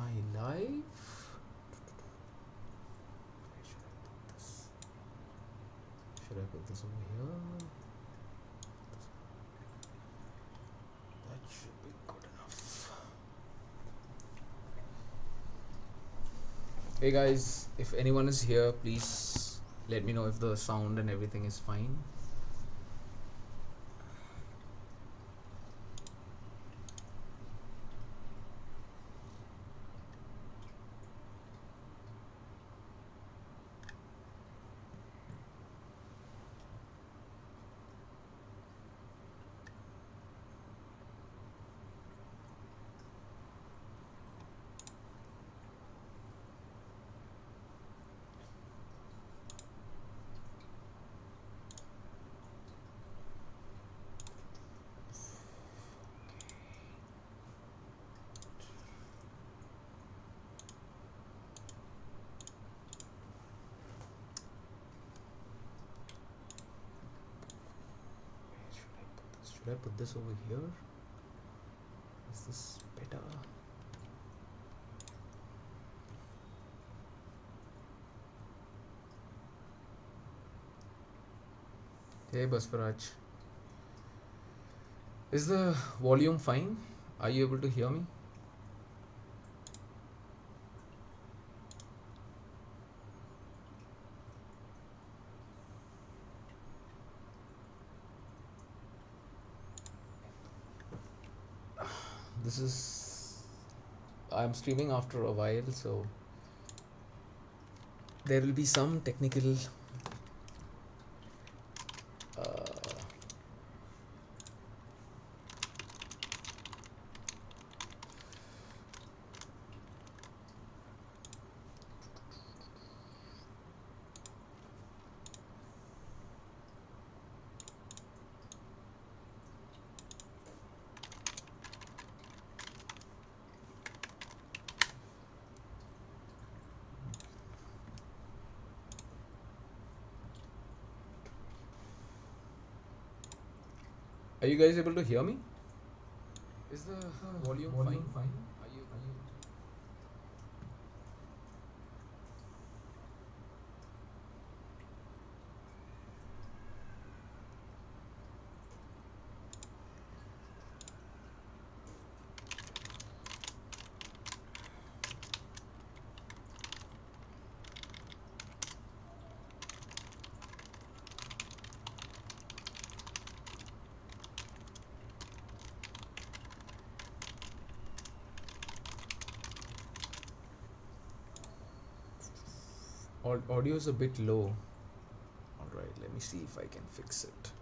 I live? Should I put this over here? That should be good enough. Hey guys, if anyone is here, please let me know if the sound and everything is fine. Should I put this over here? Is this better? Hey Basparaj. Is the volume fine? Are you able to hear me? This is... I'm streaming after a while, so there will be some technical Are you guys able to hear me? Is the volume fine? Are you audio is a bit low. All right, let me see if I can fix it.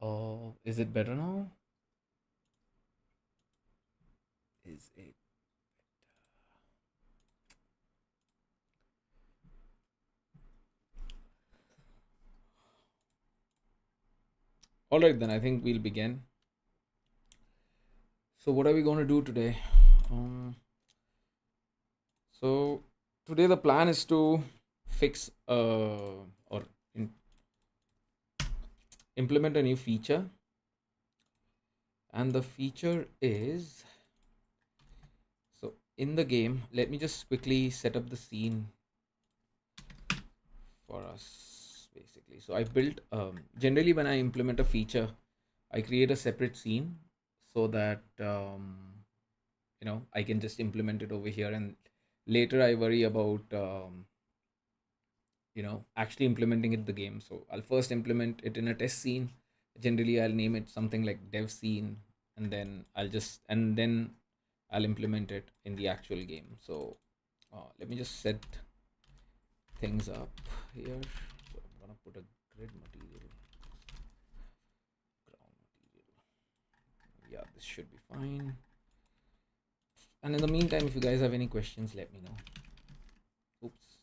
Oh, is it better now? Is it? All right, then I think we'll begin. So what are we going to do today? So today the plan is to fix or implement a new feature, and the feature is, so in the game, let me just quickly set up the scene for us basically. So I built generally when I implement a feature, I create a separate scene so that I can just implement it over here, and later I worry about actually implementing it in the game. So I'll first implement it in a test scene. Generally I'll name it something like dev scene, and then I'll implement it in the actual game. So let me just set things up here. So I'm gonna put a grid material, ground material. Yeah, this should be fine. And in the meantime, if you guys have any questions, let me know. Oops.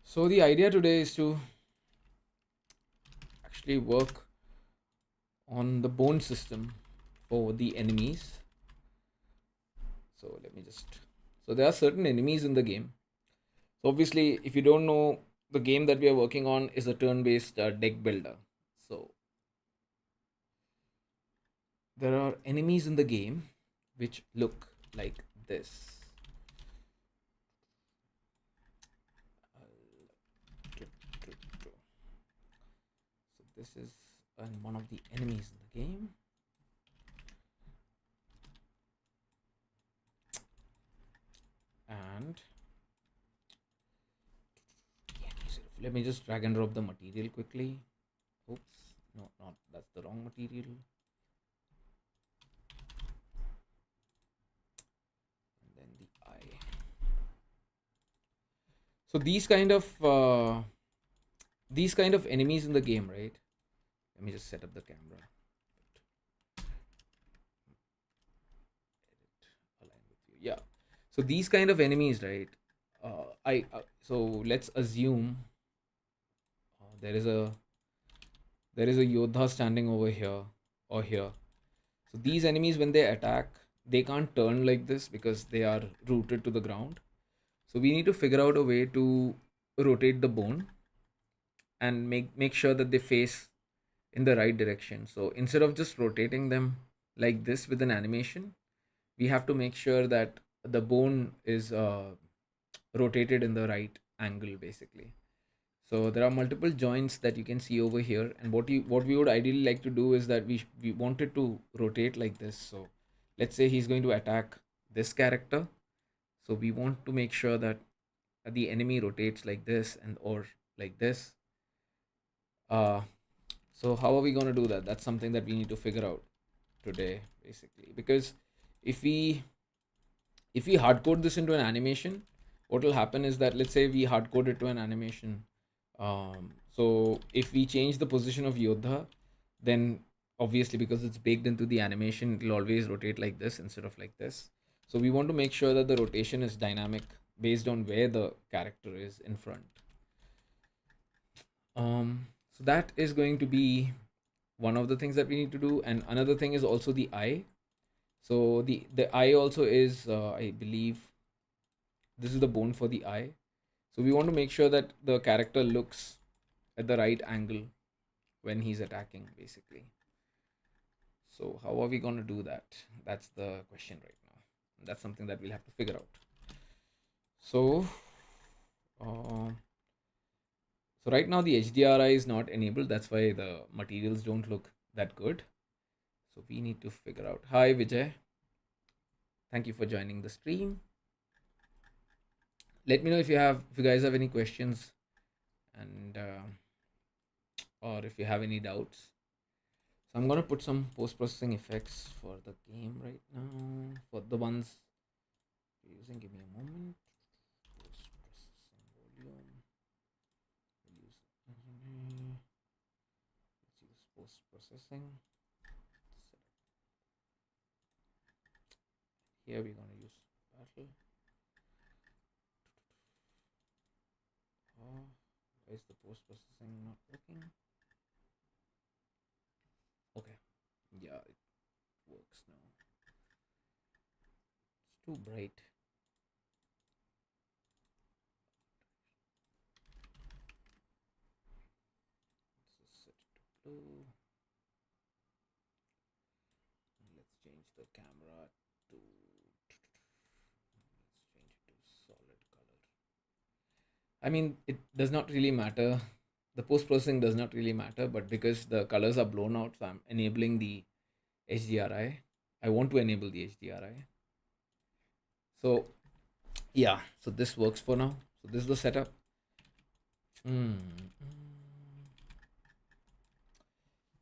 So the idea today is to actually work on the bone system for the enemies. So let me just, so there are certain enemies in the game. So obviously, if you don't know, the game that we are working on is a turn-based deck builder. So there are enemies in the game which look like this. So this is one of the enemies in the game. And let me just drag and drop the material quickly. Oops, no, not that's the wrong material. And then the eye. So these kind of enemies in the game, right? Let me just set up the camera. Yeah. So these kind of enemies, right? So let's assume there is a Yodha standing over here or here. So these enemies, when they attack, they can't turn like this because they are rooted to the ground. So we need to figure out a way to rotate the bone and make sure that they face in the right direction. So instead of just rotating them like this with an animation, we have to make sure that the bone is rotated in the right angle, basically. So there are multiple joints that you can see over here, and what we would ideally like to do is that we want it to rotate like this. So let's say he's going to attack this character, so we want to make sure that the enemy rotates like this and or like this. uh so how are we going to do that? That's something that we need to figure out today, basically, because if we hard code this into an animation, what will happen is that, let's say we hard code it to an animation. So if we change the position of Yodha, then obviously, because it's baked into the animation, it will always rotate like this instead of like this. So we want to make sure that the rotation is dynamic based on where the character is in front. So that is going to be one of the things that we need to do, and another thing is also the eye. So the eye also is, I believe, this is the bone for the eye. So we want to make sure that the character looks at the right angle when he's attacking, basically. So how are we going to do that? That's the question right now. That's something that we'll have to figure out. So uh, so right now the HDRI is not enabled. That's why the materials don't look that good. So we need to figure out. Hi Vijay, thank you for joining the stream. Let me know if you guys have any questions, and or if you have any doubts. So I'm gonna put some post-processing effects for the game right now. For the ones you're using, give me a moment. Post-processing volume. Let's use post-processing. Here we're gonna use battle. Oh, why is the post-processing not working? Okay, yeah, it works now. It's too bright. Let's set it to blue. Let's change the camera to, let's change it to solid color. I mean, it does not really matter. The post processing does not really matter, but because the colors are blown out, so I'm enabling the HDRI. I want to enable the HDRI. So yeah, so this works for now. So this is the setup.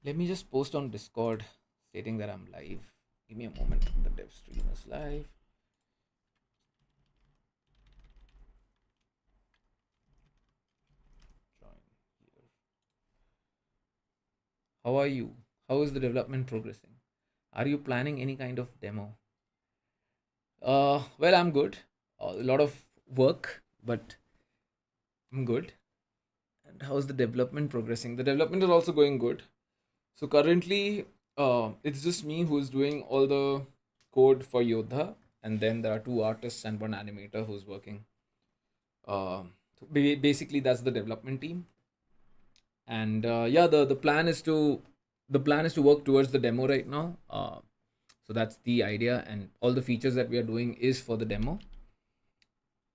Let me just post on Discord stating that I'm live. Give me a moment. The dev stream is live. Join here. How are you? How is the development progressing? Are you planning any kind of demo? Well, I'm good. A lot of work, but I'm good. And how's the development progressing? The development is also going good. So currently, it's just me who's doing all the code for Yodha, and then there are two artists and one animator who's working. Basically, that's the development team. And yeah, the plan is to work towards the demo right now. So that's the idea, and all the features that we are doing is for the demo.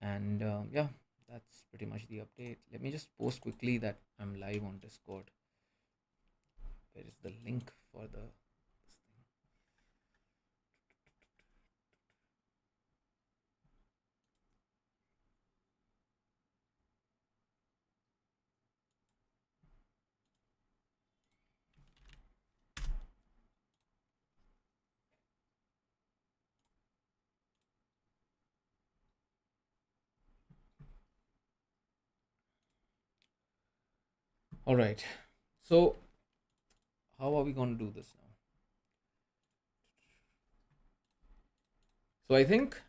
And yeah, that's pretty much the update. Let me just post quickly that I'm live on Discord. Where is the link for the all right, so how are we going to do this now? So I think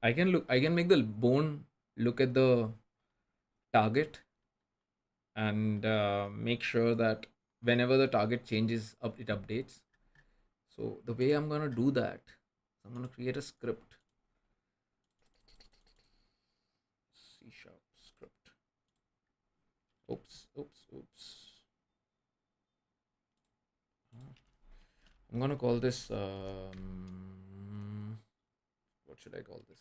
I can make the bone look at the target and make sure that whenever the target changes up, it updates. So the way I'm gonna do that, I'm gonna create a script. C# script. Oops. I'm gonna call this. What should I call this?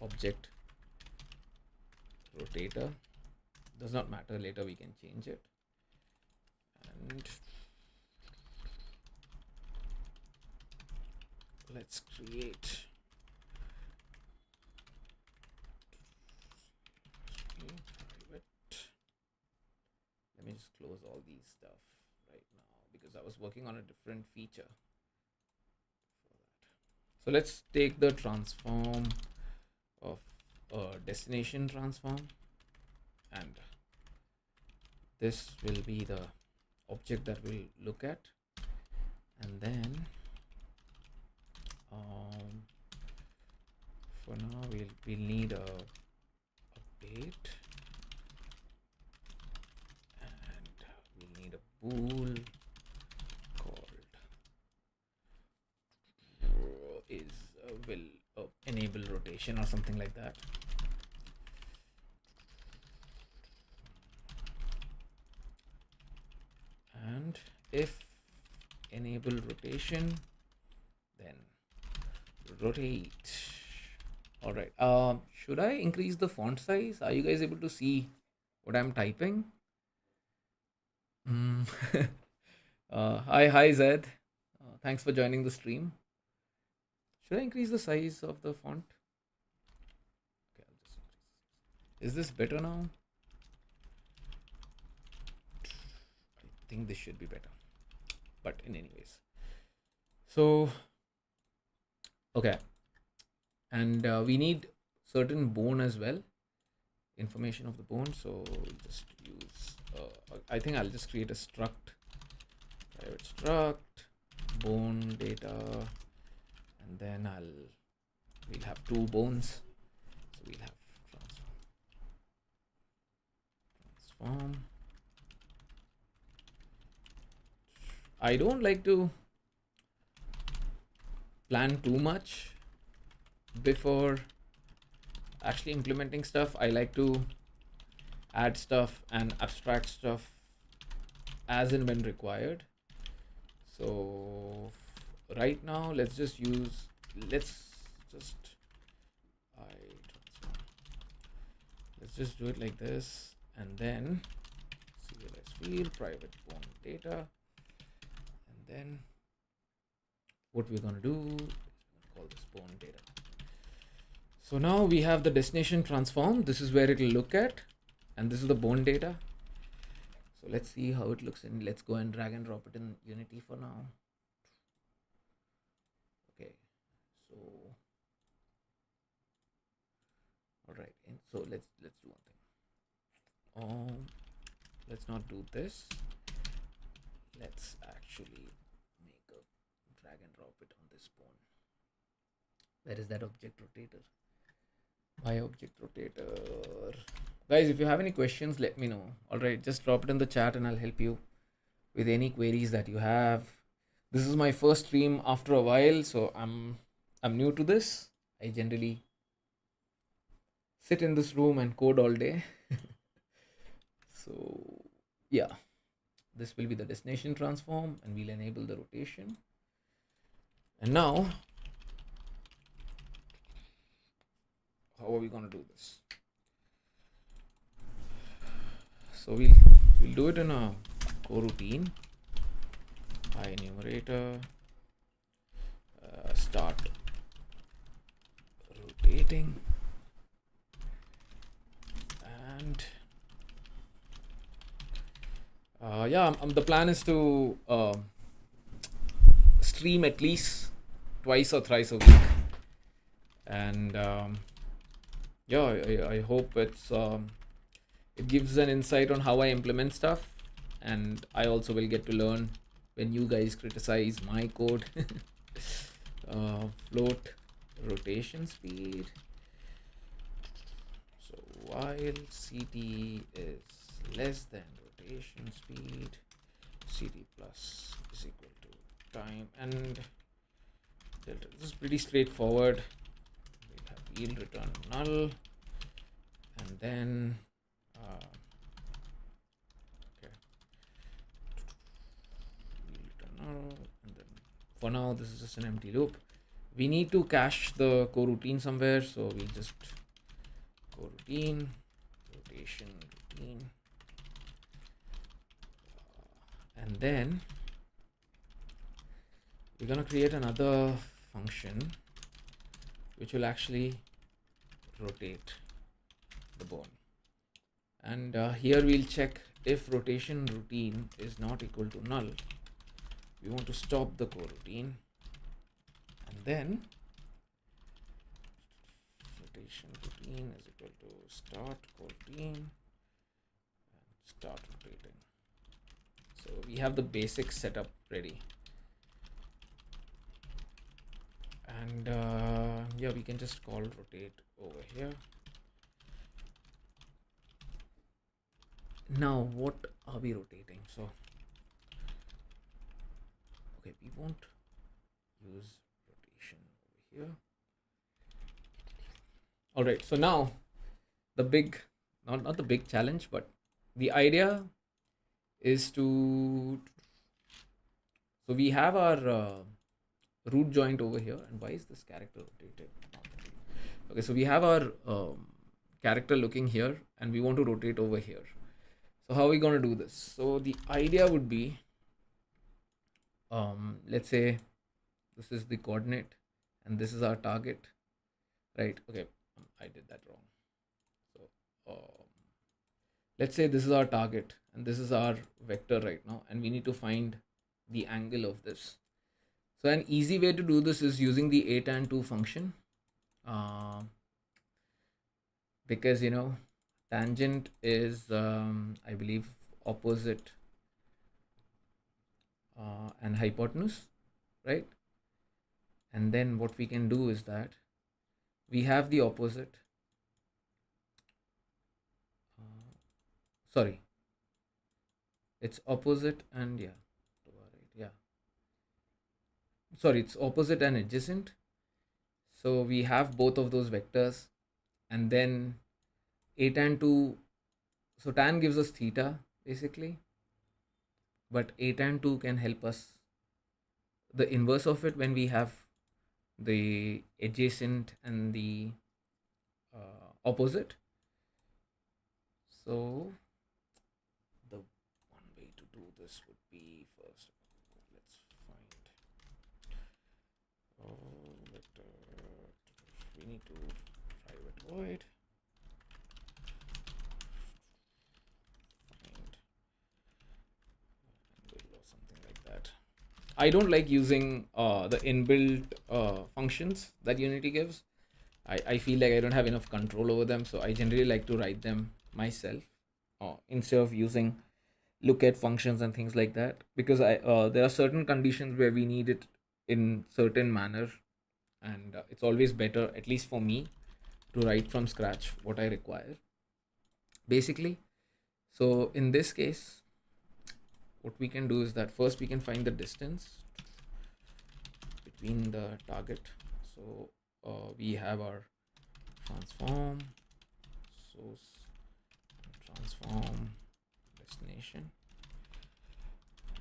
Object rotator. Does not matter. Later we can change it. And let's create. Private. Let me just close all these stuff right now because I was working on a different feature. So let's take the transform of a destination transform, and this will be the object that we'll look at, and then for now we'll need a update, and we'll need a bool called is will enable rotation or something like that. And if enable rotation, then rotate. All right, should I increase the font size? Are you guys able to see what I'm typing? Hi Zed, thanks for joining the stream. Should I increase the size of the font? Okay, I'll just increase. Is this better now? I think this should be better, but in any ways. So okay, and we need certain bone as well, information of the bone. So we'll just use I think I'll just create a struct, private struct bone data, and then we'll have two bones. So we'll have transform. I don't like to plan too much before actually implementing stuff. I like to add stuff and abstract stuff as and when required. So right now let's just do it like this, and then serialize field private bone data, and then what we're going to do is call this bone data. So now we have the destination transform. This is where it will look at, and this is the bone data. So let's see how it looks in. Let's go and drag and drop it in Unity for now. Okay, so all right, and so let's do one thing. let's not do this. Let's actually make a drag and drop it on this bone. Where is that object rotator? My object rotator. Guys, if you have any questions, let me know. All right, just drop it in the chat and I'll help you with any queries that you have. This is my first stream after a while, so I'm new to this. I generally sit in this room and code all day. So yeah, this will be the destination transform and we'll enable the rotation. And now, how are we going to do this? So we'll do it in a coroutine. Enumerator, start rotating, and yeah, the plan is to stream at least twice or thrice a week, and yeah, I hope it gives an insight on how I implement stuff, and I also will get to learn when you guys criticize my code. Float rotation speed. So while ct is less than rotation speed, ct plus is equal to time and delta. This is pretty straightforward. We'll have yield return null, and then and then for now this is just an empty loop. We need to cache the coroutine somewhere, so we'll just coroutine rotation routine, and then we're gonna create another function which will actually rotate the bone, and here we'll check if rotation routine is not equal to null. We want to stop the coroutine, and then rotation routine is equal to start coroutine and start rotating. So we have the basic setup ready, and yeah, we can just call rotate over here. Now what are we rotating? So okay, we won't use rotation over here. All right, so now the big, not the big challenge, but the idea is to, so we have our root joint over here, and why is this character rotated? Okay, so we have our character looking here, and we want to rotate over here. So how are we going to do this? So the idea would be, let's say this is the coordinate and this is our target, right? Okay, I did that wrong. So let's say this is our target and this is our vector right now, and we need to find the angle of this. So an easy way to do this is using the a-tan2 function, because tangent is I believe opposite and hypotenuse, right? And then what we can do is that we have the opposite, sorry, it's opposite and sorry, it's opposite and adjacent. So we have both of those vectors, and then a-tan2, so tan gives us theta basically, but a-tan2 can help us the inverse of it when we have the adjacent and the opposite. So the one way to do this would be, first let's find vector. We need to private void find angle or something like that. I don't like using the inbuilt functions that Unity gives. I feel like I don't have enough control over them, so I generally like to write them myself instead of using look at functions and things like that, because I there are certain conditions where we need it in certain manner, and it's always better, at least for me, to write from scratch what I require basically. So in this case, what we can do is that first we can find the distance between the target. So we have our transform source, transform destination,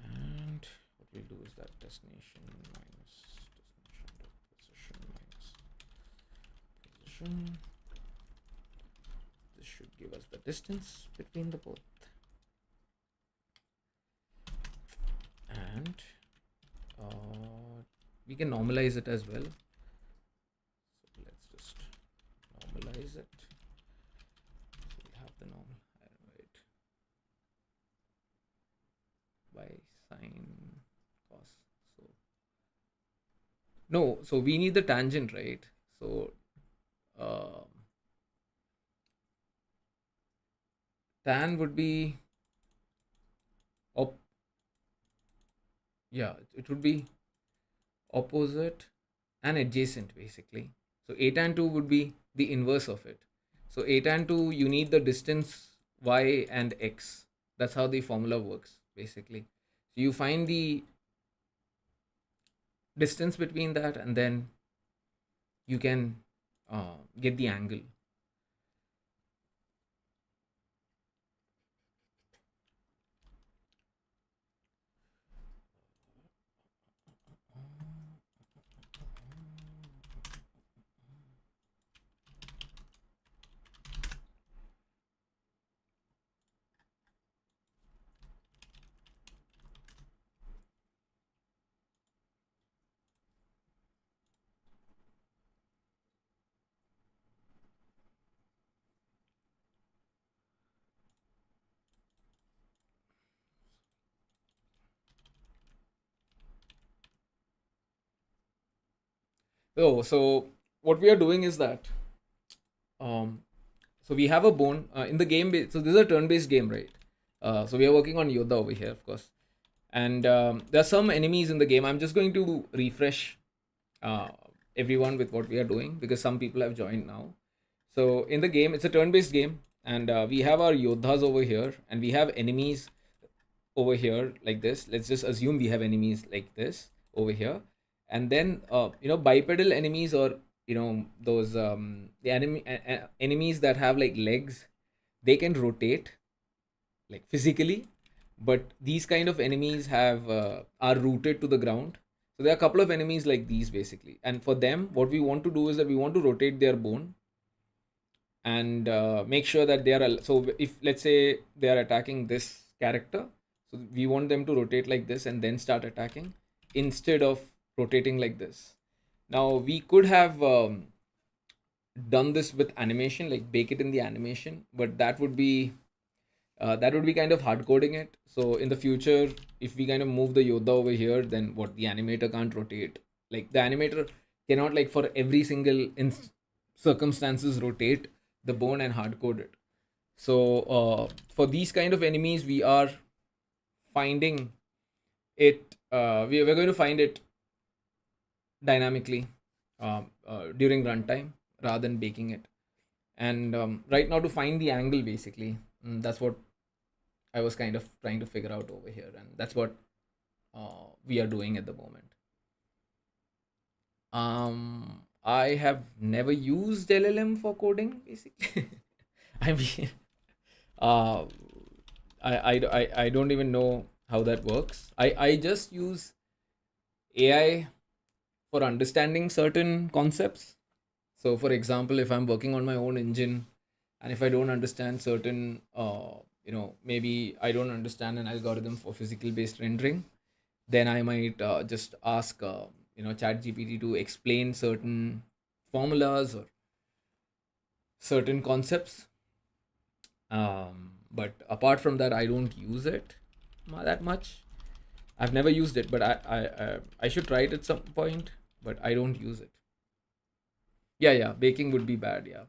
and what we'll do is that destination minus destination dot position minus position. This should give us the distance between the both, and we can normalize it as well. So let's just normalize it. So we have the normal, right, by sine cos. So no, so we need the tangent, right? So tan would be op, yeah, it would be opposite and adjacent basically. So a tan 2 would be the inverse of it. So a tan 2, you need the distance y and x. That's how the formula works basically. So you find the distance between that, and then you can get the angle. So what we are doing is that um, so we have a bone in the game. So this is a turn-based game, right? So we are working on Yodha over here, of course, and there are some enemies in the game. I'm just going to refresh uh, everyone with what we are doing, because some people have joined now. So in the game, it's a turn-based game, and we have our Yodhas over here, and we have enemies over here like this. Let's just assume we have enemies like this over here, and then bipedal enemies, or those the enemies that have like legs, they can rotate like physically, but these kind of enemies have are rooted to the ground. So there are a couple of enemies like these basically, and for them what we want to do is that we want to rotate their bone and make sure that they are so if let's say they are attacking this character, so we want them to rotate like this and then start attacking, instead of rotating like this. Now we could have done this with animation, like bake it in the animation, but that would be kind of hard coding it. So in the future, if we kind of move the Yodha over here, then what, the animator can't rotate. Like the animator cannot like for every single circumstances rotate the bone and hard code it. So for these kind of enemies, we are finding it. We're going to find it dynamically during runtime rather than baking it. And right now, to find the angle, basically, that's what I was kind of trying to figure out over here, and that's what we are doing at the moment. I have never used LLM for coding, basically. I mean, uh, I don't even know how that works. I just use AI for understanding certain concepts. So, for example, if I'm working on my own engine, and if I don't understand certain, maybe I don't understand an algorithm for physical based rendering, then I might just ask, ChatGPT to explain certain formulas or certain concepts. But apart from that, I don't use it that much. I've never used it, but I should try it at some point. But I don't use it. Yeah, baking would be bad. Yeah.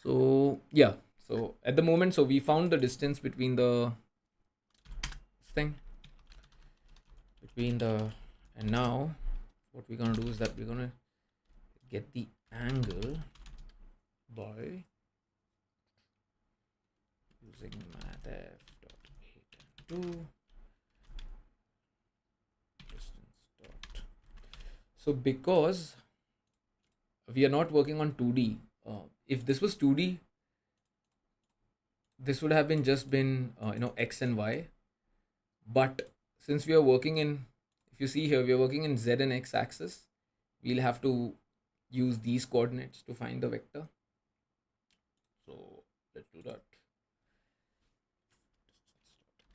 So yeah, So at the moment, so we found the distance between the thing, and now what we're gonna do is that we're gonna get the angle by using mathf.8 and 2 distance dot. So because we are not working on 2D, if this was 2D, this would have been just been x and y. But since we are working in, if you see here, we are working in z and x axis, we'll have to use these coordinates to find the vector. So let's do that.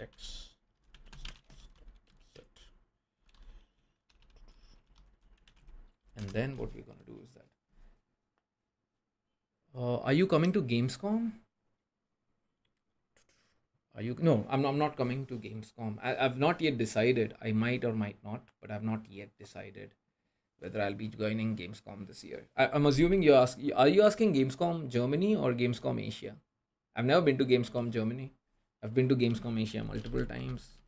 X set. And then what we're gonna do is that. Are you coming to Gamescom? Are you? No, I'm not coming to Gamescom. I've not yet decided. I might or might not, but I've not yet decided whether I'll be joining Gamescom this year. I'm assuming you're asking. Are you asking Gamescom Germany or Gamescom Asia? I've never been to Gamescom Germany. I've been to Gamescom Asia multiple times,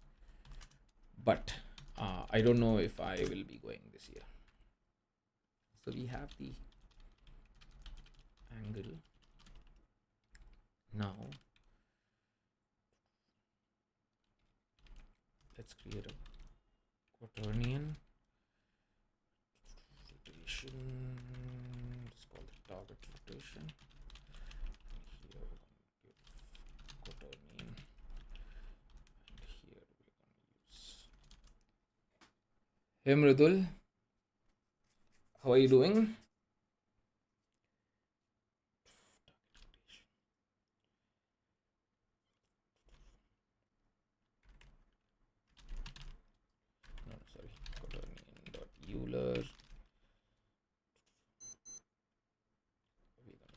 but I don't know if I will be going this year. So we have the angle now. Let's create a quaternion rotation. Let's call it target rotation. Here we're going to give quaternion, and here we're going to use. Hey Mridul, how are you doing? No, sorry, quaternion.euler.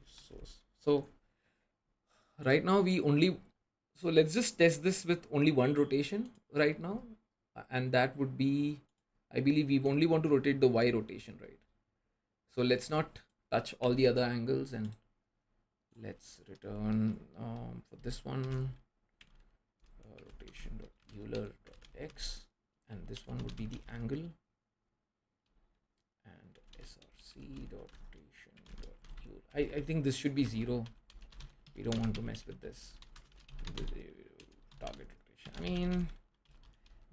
Source. So right now we only, so let's just test this with only one rotation right now, and that would be, I believe we only want to rotate the y rotation, right? So let's not touch all the other angles, and let's return for this one rotation.euler.x, and this one would be the angle, and src.rotation.euler. I think this should be 0. We don't want to mess with this. Target rotation. I mean,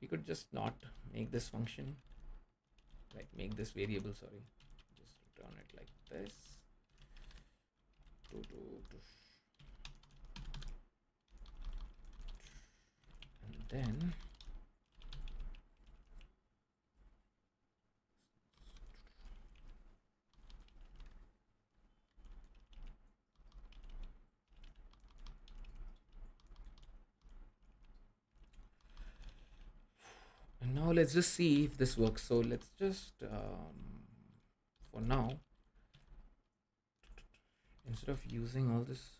we could just not make this function, like make this variable, sorry. Just return it like this. And then now let's just see if this works. So let's just for now, instead of using all this,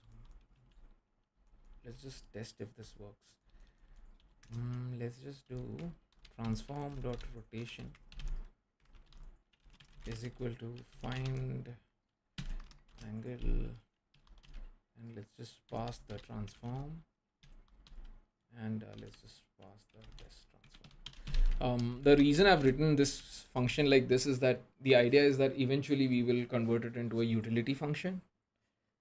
let's just test if this works. Let's just do transform.rotation is equal to find angle, and let's just pass the transform, and let's just pass the test transform. The reason I've written this function like this is that the idea is that eventually we will convert it into a utility function.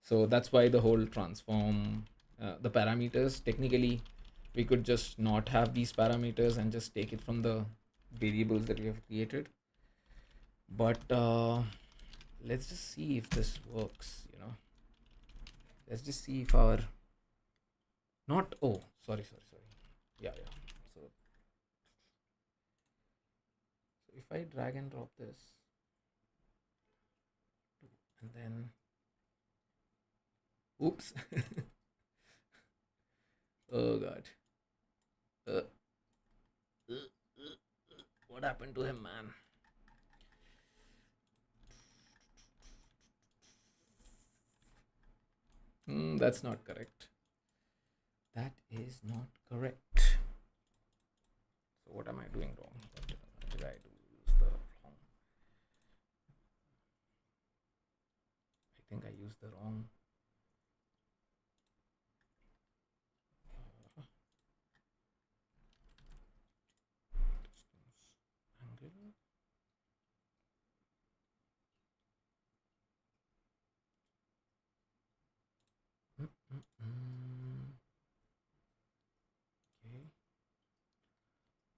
So that's why the whole transform, the parameters, technically we could just not have these parameters and just take it from the variables that we have created. But let's just see if this works, let's just see if our sorry, yeah, so if I drag and drop this, and then oops. Oh god, what happened to him, man? That's not correct. That is not correct. So what am I doing wrong? What did I do? Use the wrong. I think I used the wrong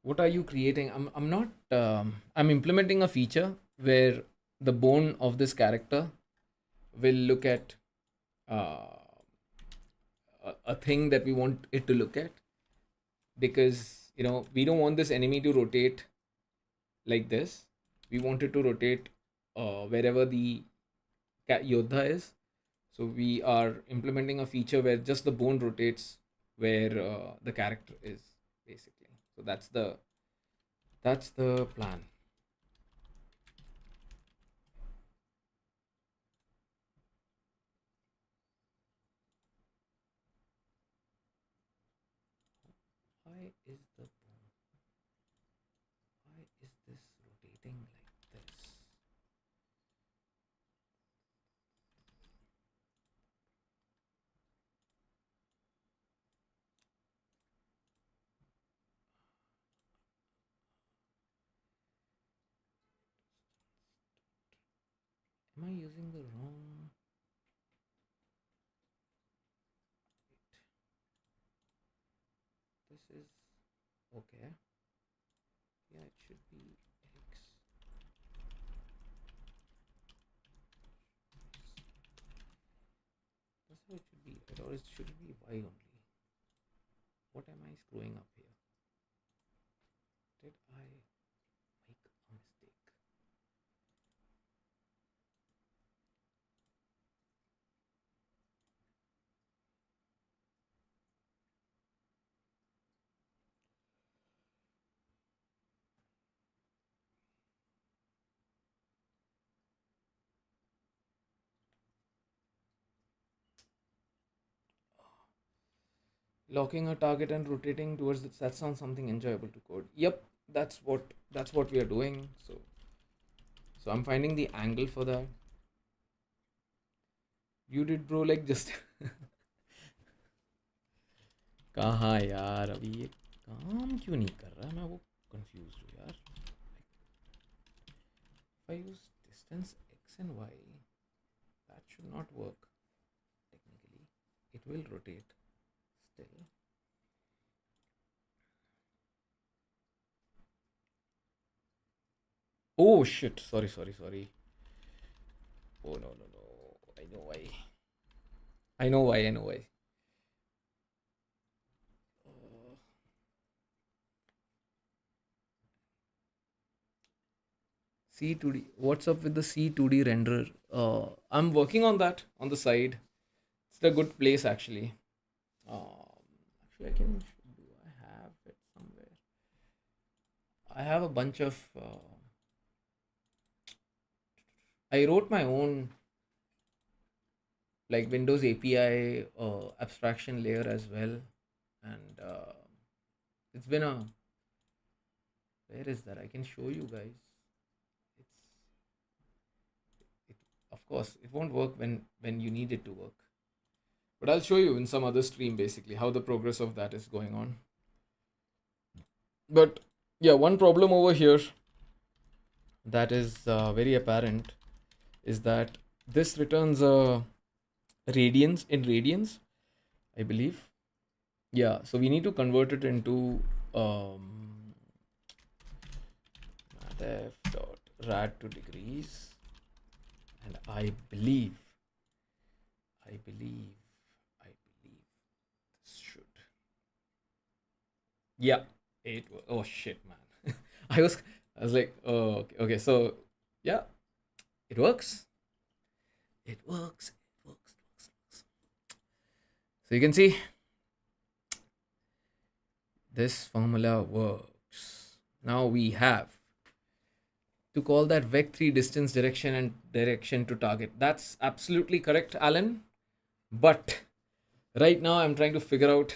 What are you creating? I'm not. I'm implementing a feature where the bone of this character will look at uh, a thing that we want it to look at, because we don't want this enemy to rotate like this. We want it to rotate wherever the Yodha is. So we are implementing a feature where just the bone rotates where the character is, basically. So that's the plan. Why is the bone? Why is this rotating like this? Am I using the wrong? This is okay. Yeah, it should be X. That's how it should be, or it should be Y only. What am I screwing up here? Did I make a mistake? Locking a target and rotating towards it, that sounds something enjoyable to code. Yep, that's what we are doing. So I'm finding the angle for that. You did, bro, like just कहाँ यार अभी ये काम क्यों नहीं कर रहा, मैं वो कंफ्यूज हूँ यार. If I use distance x and y, that should not work technically. It will rotate still. Oh shit, sorry. Oh no. I know why. I know why. Uh, C2D. What's up with the C2D renderer? I'm working on that on the side. It's a good place actually. Actually, I can. Do I have it somewhere? I have a bunch of. I wrote my own like Windows API abstraction layer as well, and it's been a. Where is that? I can show you guys. It's it. Of course, it won't work when you need it to work. But I'll show you in some other stream basically how the progress of that is going on. But yeah, one problem over here that is very apparent is that this returns radians in radians, I believe. Yeah, so we need to convert it into mathf.rad to degrees, and I believe this should. Yeah, oh shit, man. I was like, oh, okay. So yeah, it works. It works. It works. So you can see this formula works. Now we have to call that vec3 distance, direction, and direction to target. That's absolutely correct, Alan. But right now I'm trying to figure out.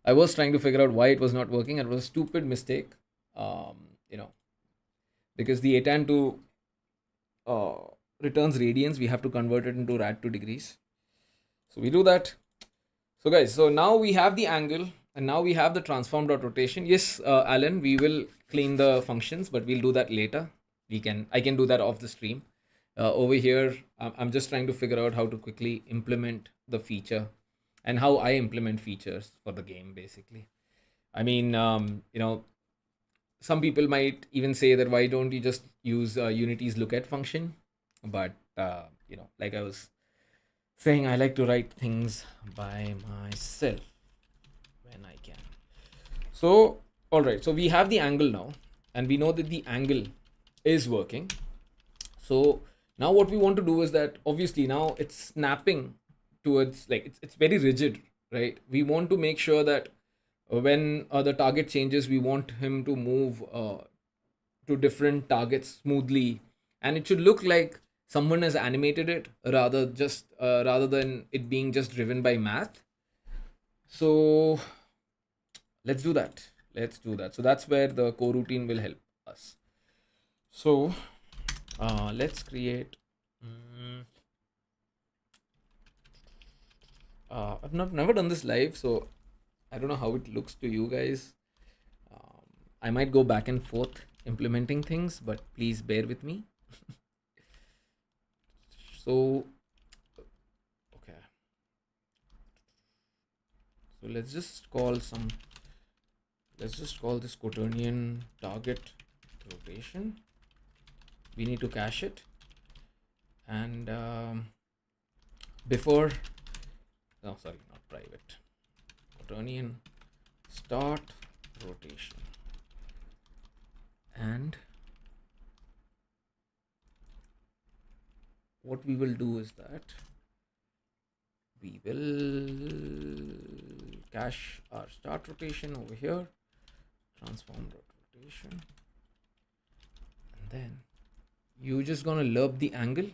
I was trying to figure out why it was not working. It was a stupid mistake. Um, you know, because the atan2 uh, returns radians, we have to convert it into rad to degrees. So we do that. So guys, so now we have the angle and now we have the transform.rotation. Yes, Alan, we will clean the functions, but we'll do that later. I can do that off the stream. Over here, I'm just trying to figure out how to quickly implement the feature and how I implement features for the game, basically. I mean, some people might even say that why don't you just use Unity's lookat function? But like I was saying, I like to write things by myself when I can. So, all right. So we have the angle now, and we know that the angle is working. So now what we want to do is that obviously now it's snapping towards, like, it's very rigid, right? We want to make sure that when the target changes, we want him to move to different targets smoothly, and it should look like someone has animated it rather than it being just driven by math. So let's do that. So that's where the coroutine will help us. So let's create. I've never done this live, so I don't know how it looks to you guys. I might go back and forth implementing things, but please bear with me. So, okay. So let's just call this quaternion target rotation. We need to cache it. And before, no, sorry, not private. Quaternion start rotation. And what we will do is that we will cache our start rotation over here, transform rotation, and then you're just gonna lerp the angle.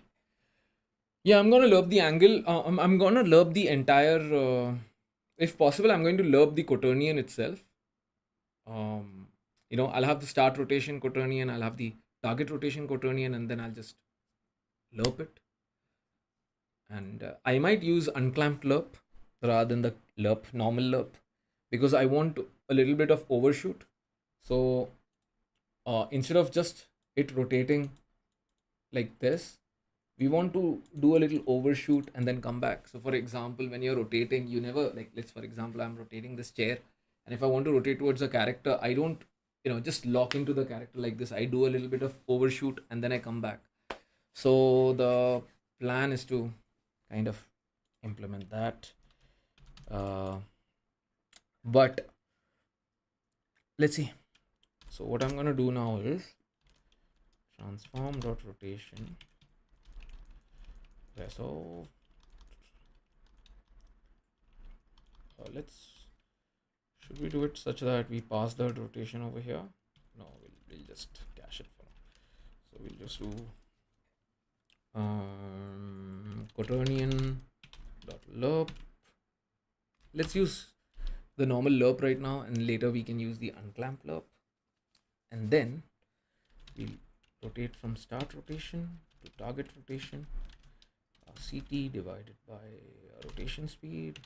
Yeah, I'm gonna lerp the angle. I'm gonna lerp the entire. If possible, I'm going to lerp the quaternion itself. I'll have the start rotation quaternion, I'll have the target rotation quaternion, and then I'll just lerp it. And I might use unclamped lerp rather than the normal lerp, because I want a little bit of overshoot. So instead of just it rotating like this, we want to do a little overshoot and then come back. So for example, when you're rotating, you never, like, let's, for example, I'm rotating this chair, and if I want to rotate towards a character, I don't just lock into the character like this. I do a little bit of overshoot and then I come back. So the plan is to kind of implement that, but let's see. So what I'm going to do now is transform dot rotation. Okay, so should we do it such that we pass the rotation over here? No, we'll just cache it for now. So we'll just do quaternion dot lerp. Let's use the normal lerp right now, and later we can use the unclamp lerp. And then we'll rotate from start rotation to target rotation, CT divided by rotation speed,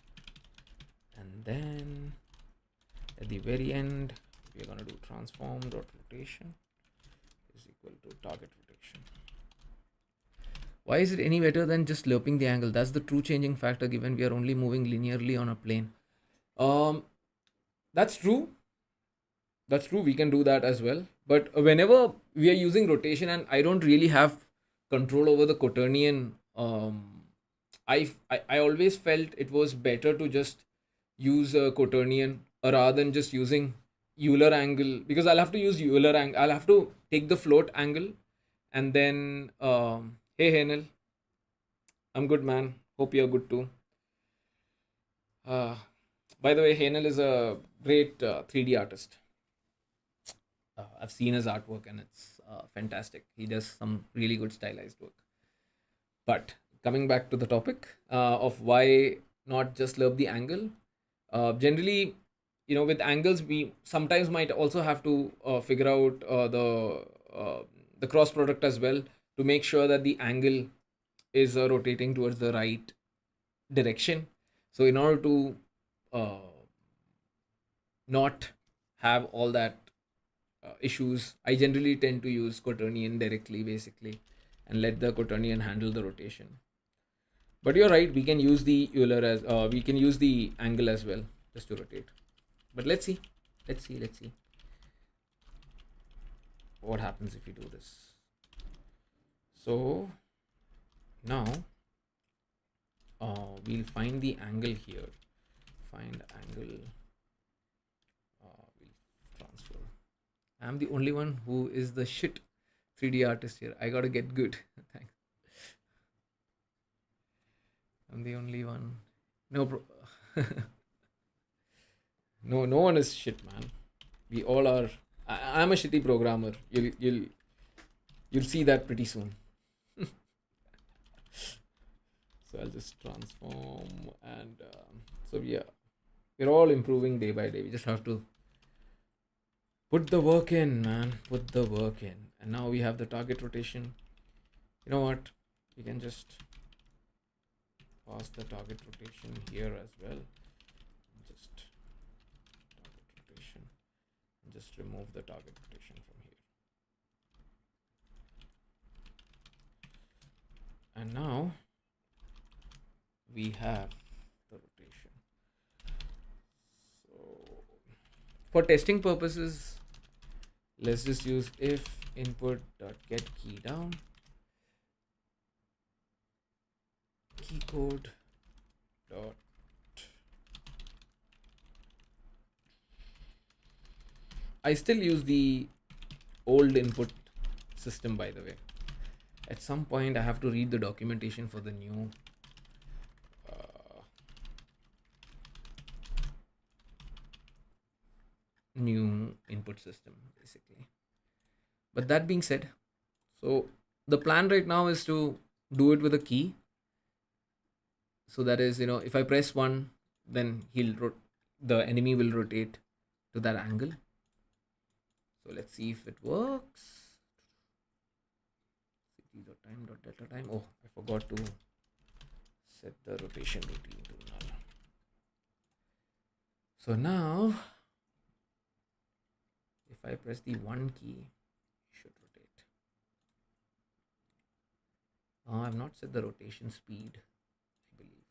and then at the very end we're going to do transform dot rotation is equal to target rotation. Why is it any better than just lerping the angle? That's the true changing factor, given we are only moving linearly on a plane. That's true. We can do that as well. But whenever we are using rotation and I don't really have control over the quaternion, I always felt it was better to just use a quaternion rather than just using Euler angle, because I'll have to use Euler angle. I'll have to take the float angle, and then hey Henel, I'm good, man. Hope you're good too. By the way, Henel is a great 3D artist. I've seen his artwork and it's fantastic. He does some really good stylized work. But coming back to the topic of why not just lerp the angle, generally, with angles, we sometimes might also have to figure out the cross product as well, to make sure that the angle is rotating towards the right direction. So in order to not have all that issues, I generally tend to use quaternion directly, basically, and let the quaternion handle the rotation. But you're right, we can use the Euler as we can use the angle as well just to rotate. But let's see. what happens if you do this. So now we'll find the angle here. Find angle. We'll transfer. I'm the only one who is the shit 3D artist here. I gotta get good. Thanks. I'm the only one. No, bro. No one is shit, man. We all are. I'm a shitty programmer. You'll see that pretty soon. So I'll just transform, and so yeah, we're all improving day by day. We just have to put the work in, man. Put the work in. And now we have the target rotation. You know what? We can just pass the target rotation here as well. Just target rotation. And just remove the target rotation from here. And now we have the rotation. So for testing purposes, let's just use if input dot get key down, key code dot I still use the old input system, by the way. At some point I have to read the documentation for the new input system, basically. But that being said, so the plan right now is to do it with a key. So that is, if I press 1, then the enemy will rotate to that angle. So let's see if it works. Time. Oh, I forgot to set the rotation routine to null. So now if I press the 1 key, it should rotate. I've not set the rotation speed, I believe.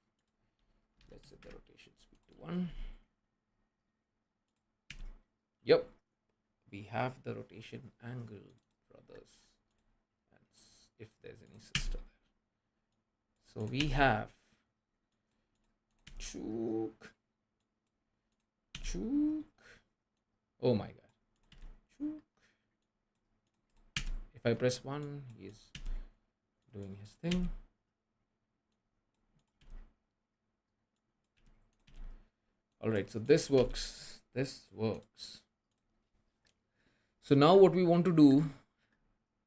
Let's set the rotation speed to 1. Yep, we have the rotation angle, brothers. That's if there's any sister there. So we have chook. Oh my god. Chook. If I press 1, he's doing his thing. All right, so this works. So now what we want to do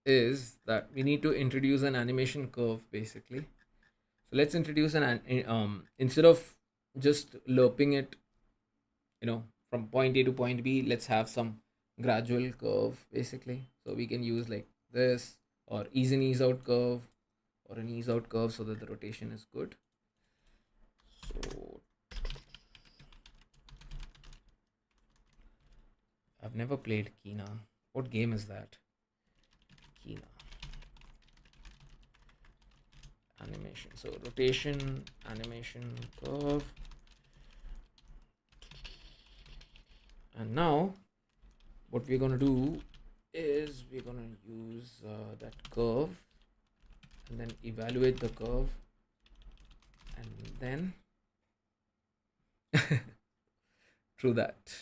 is that we need to introduce an animation curve, basically. So let's introduce instead of just looping it, from point A to point B, let's have some gradual curve, basically. So we can use like this, or ease in ease out curve, or an ease out curve, so that the rotation is good. So I've never played Kina. What game is that? Kina. Animation. So rotation, animation curve. And now what we're going to do is we're going to use that curve, and then evaluate the curve, and then through that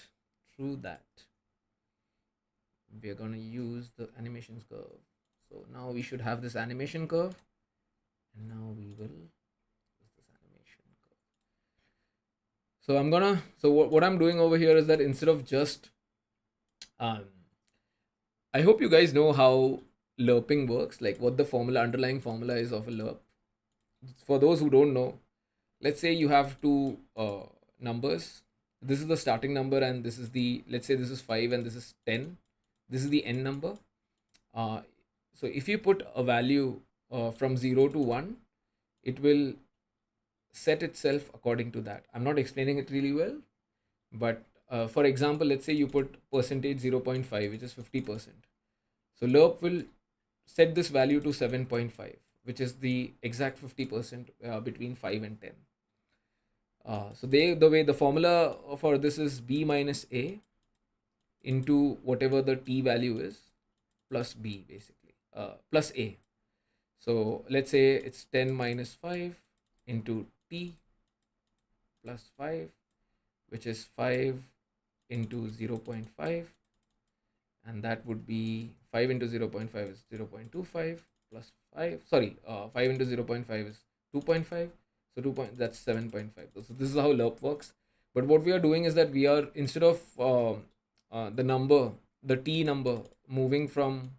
we're going to use the animations curve. So now we should have this animation curve, and now we will use this animation curve. So what I'm doing over here is that instead of just I hope you guys know how lerping works, like what the underlying formula is of a lerp. For those who don't know, let's say you have two numbers. This is the starting number, and this is let's say this is 5 and this is 10. This is the n number. So if you put a value from 0 to 1, it will set itself according to that. I'm not explaining it really well, but for example, let's say you put percentage 0.5, which is 50%. So lerp will set this value to 7.5, which is the exact 50% between 5 and 10. So the way the formula for this is b minus a into whatever the t value is, plus b basically, plus a. So let's say it's 10 minus 5 into t plus 5, which is 5 into 0.5, and that would be 5 into 0.5 is 0.25 plus 5, sorry, 5 into 0.5 is 2.5, so 2 point, that's 7.5. So this is how lerp works. But what we are doing is that we are, instead of the t number moving from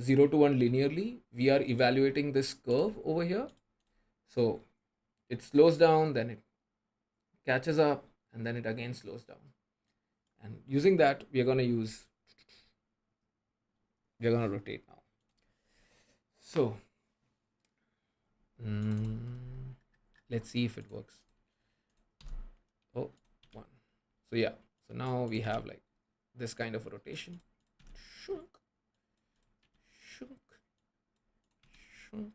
0 to 1 linearly, we are evaluating this curve over here. So it slows down, then it catches up, and then it again slows down. And using that, we're going to rotate now. So let's see if it works. Oh, 1. So yeah, so now we have like this kind of a rotation. Shunk, shunk, shunk.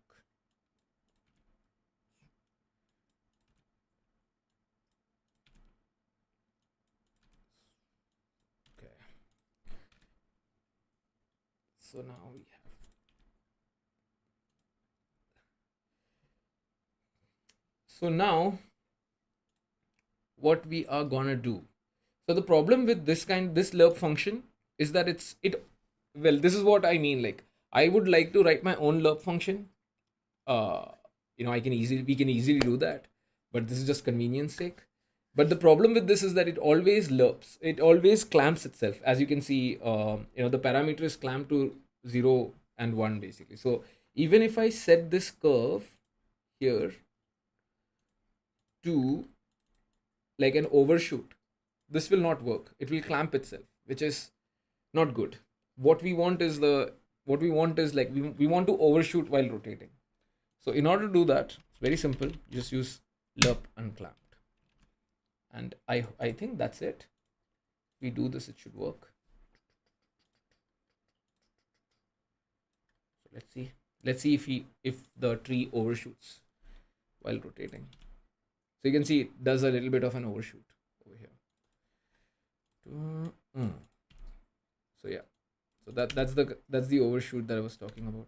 Okay. So now we have. So now what we are gonna do. So the problem with this lerp function is that well, this is what I mean. Like, I would like to write my own lerp function. We can easily do that, but this is just convenience sake. But the problem with this is that it always lerps. It always clamps itself. As you can see, the parameter is clamped to 0 and 1 basically. So even if I set this curve here to like an overshoot, this will not work. It will clamp itself, which is not good. What we want is like we want to overshoot while rotating. So in order to do that, it's very simple. You just use lerp unclamped. And I think that's it. If we do this, it should work. So let's see if the tree overshoots while rotating. So you can see it does a little bit of an overshoot over here. So yeah, so that's the overshoot that I was talking about.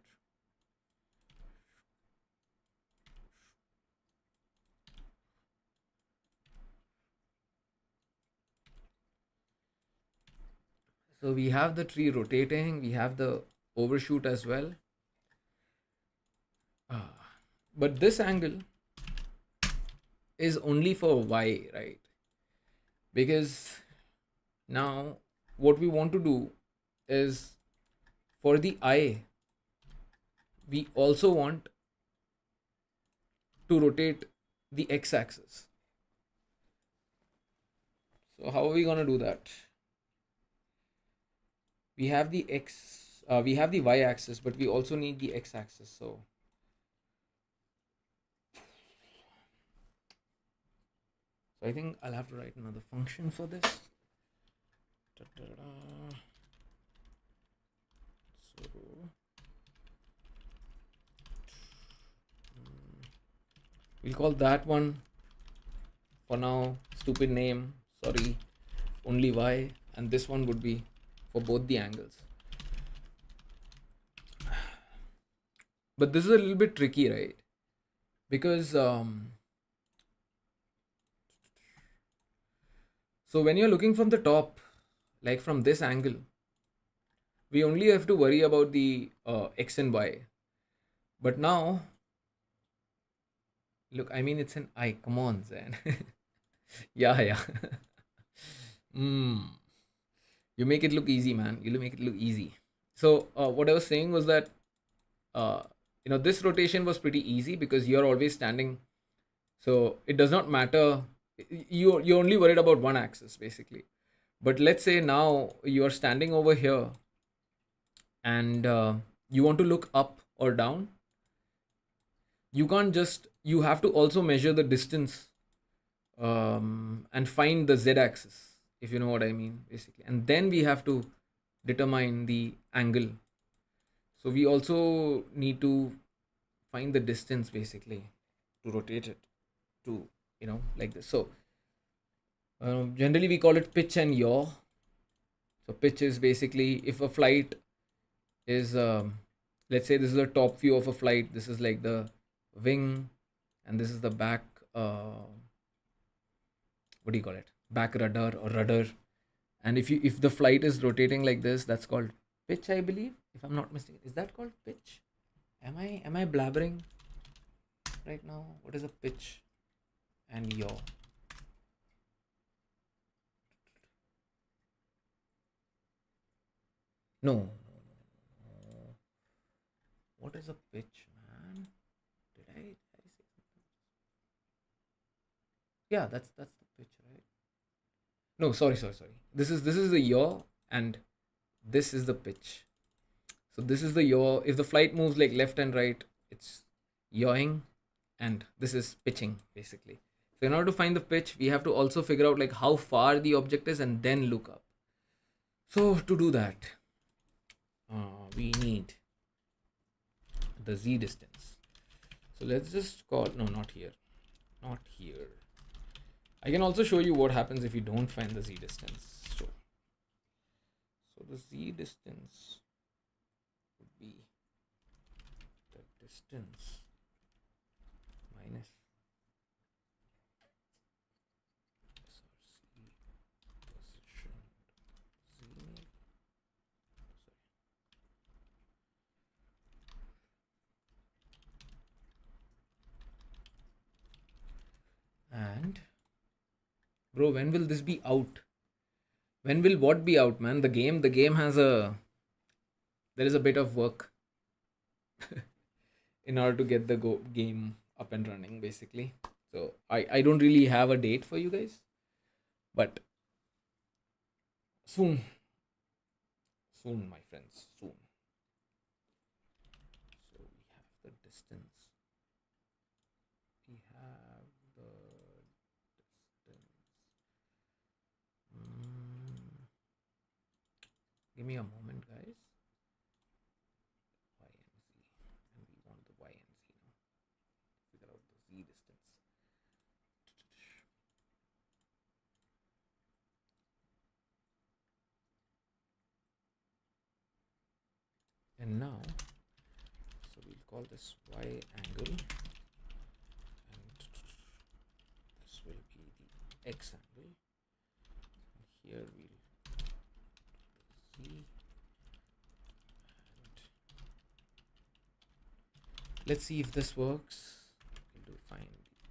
So we have the tree rotating, we have the overshoot as well. But this angle is only for y, right? Because now what we want to do is, for the I, we also want to rotate the x-axis. So how are we going to do that? We have the we have the y-axis, but we also need the x-axis. So I think I'll have to write another function for this. So we'll call that one for now, stupid name, sorry, only y, and this one would be for both the angles. But this is a little bit tricky, right? Because so when you're looking from the top, like from this angle, we only have to worry about the x and y. But now, look, I mean, it's an I. Come on, Zen. Yeah. You make it look easy, man. You make it look easy. So what I was saying was that this rotation was pretty easy because you're always standing. So it does not matter. You're only worried about one axis basically. But let's say now you are standing over here and you want to look up or down. You can't just, you have to also measure the distance and find the z-axis, if you know what I mean, basically. And then we have to determine the angle. So we also need to find the distance basically to rotate it to, like this. So generally we call it pitch and yaw. So pitch is basically if a flight is let's say this is a top view of a flight. This is like the wing, and this is the back. What do you call it? Back rudder or rudder. And if the flight is rotating like this, that's called pitch, I believe. If I'm not mistaken, is that called pitch? Am I blabbering right now? What is a pitch and yaw? No. What is a pitch, man? Did I say something? Yeah, that's the pitch, right? No, sorry. This is the yaw, and this is the pitch. So this is the yaw. If the flight moves like left and right, it's yawing, and this is pitching basically. So in order to find the pitch, we have to also figure out like how far the object is and then look up. So to do that, we need the z distance. So let's just call, no, not here, not here. I can also show you what happens if you don't find the z distance. So the z distance would be the distance minus SRC position z. And bro, when will this be out? When will what be out, man? The game has there is a bit of work in order to get the game up and running basically. So I don't really have a date for you guys, but soon, my friends, soon. So we have the distance. We have the distance. Give me a moment, guys. Y and Z, and we want the Y and Z now. Figure out the Z distance. And now, so we'll call this Y angle, and this will be the X angle. And here we'll Z, and let's see if this works. We'll find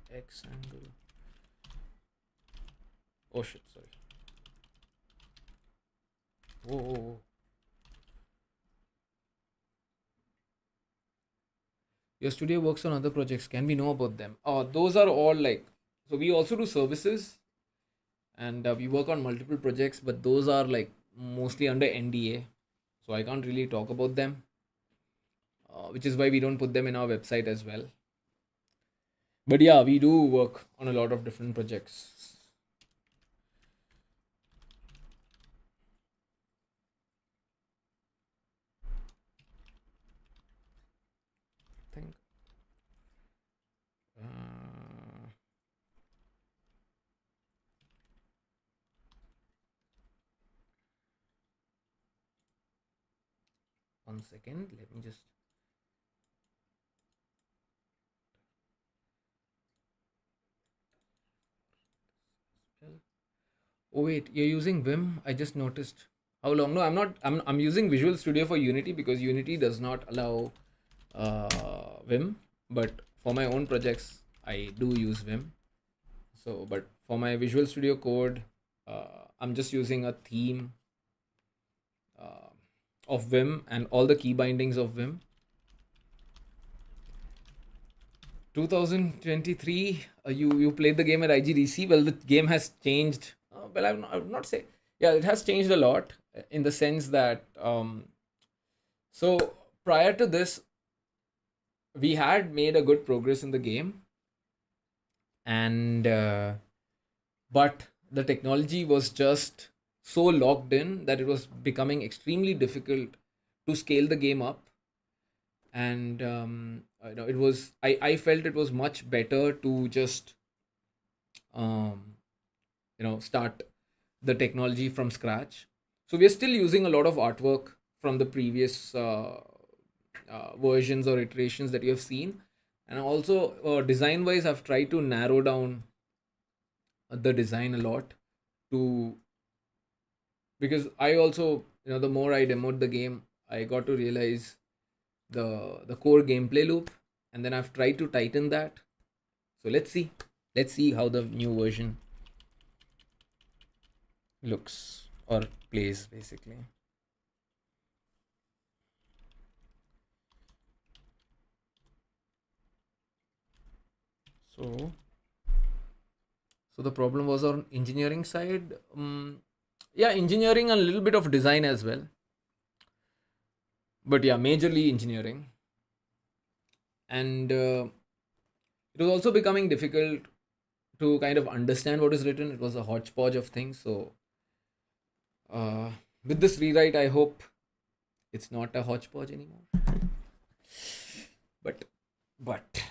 the X angle. Oh shit, sorry. Whoa. Your studio works on other projects. Can we know about them? Those are all like, so we also do services, and we work on multiple projects, but those are like mostly under NDA. So I can't really talk about them, which is why we don't put them in our website as well. But yeah, we do work on a lot of different projects. I think. One second, let me just. Oh wait, you're using Vim? I just noticed. How long? No, I'm not. I'm using Visual Studio for Unity because Unity does not allow Vim. But for my own projects, I do use Vim. So, but for my Visual Studio Code, I'm just using a theme of Vim and all the key bindings of Vim. 2023, you played the game at IGDC. Well, the game has changed. Well, I would not say. Yeah, it has changed a lot in the sense that so prior to this, we had made a good progress in the game, and but the technology was just so locked in that it was becoming extremely difficult to scale the game up. And it was, I felt it was much better to just start the technology from scratch. So we are still using a lot of artwork from the previous versions or iterations that you have seen. And also, design wise, I've tried to narrow down the design a lot to, because I also, the more I demoed the game, I got to realize the core gameplay loop, and then I've tried to tighten that. So let's see how the new version looks or plays basically. So the problem was on engineering side. Yeah, engineering and a little bit of design as well, but yeah, majorly engineering. And it was also becoming difficult to kind of understand what is written. It was a hodgepodge of things. So uh, with this rewrite, I hope it's not a hodgepodge anymore. But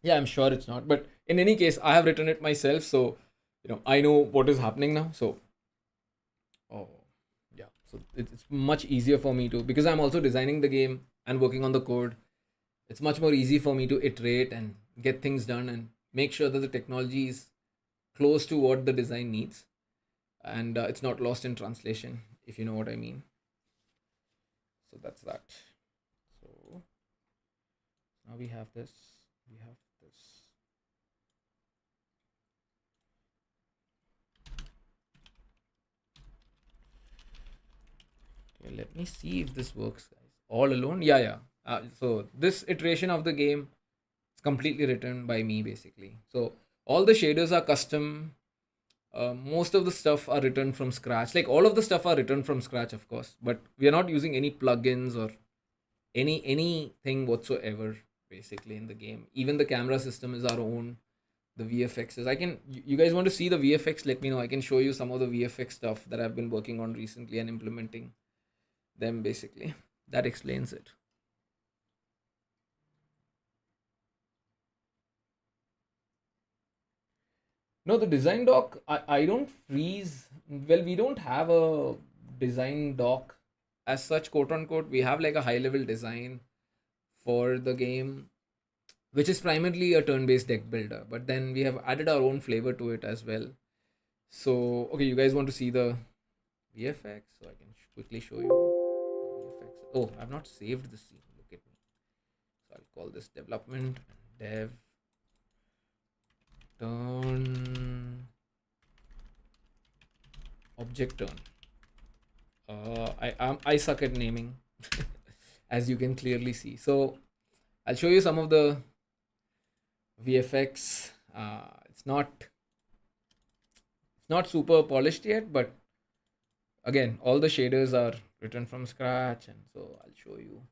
yeah, I'm sure it's not. But in any case, I have written it myself, so I know what is happening now. So oh yeah, so it's much easier for me to, because I'm also designing the game and working on the code. It's much more easy for me to iterate and get things done and make sure that the technology is close to what the design needs, and it's not lost in translation, if you know what I mean. So that's that. So now we have this. Okay, let me see if this works, guys. All alone? Yeah. So this iteration of the game is completely written by me, basically. So all the shaders are custom. Most of the stuff are written from scratch. Like all of the stuff are written from scratch, of course. But we are not using any plugins or anything whatsoever, basically, in the game. Even the camera system is our own. The VFXs. You guys want to see the VFX? Let me know. I can show you some of the VFX stuff that I've been working on recently and implementing them, basically. That explains it. No, the design doc, I don't freeze. Well, we don't have a design doc as such, quote unquote. We have like a high level design for the game, which is primarily a turn based deck builder. But then we have added our own flavor to it as well. So, okay, you guys want to see the VFX? So I can quickly show you VFX. Oh, I've not saved the scene. Look at me. So I'll call this development dev turn object turn. I suck at naming, as you can clearly see. So I'll show you some of the VFX. It's not super polished yet, but again, all the shaders are written from scratch, and so I'll show you.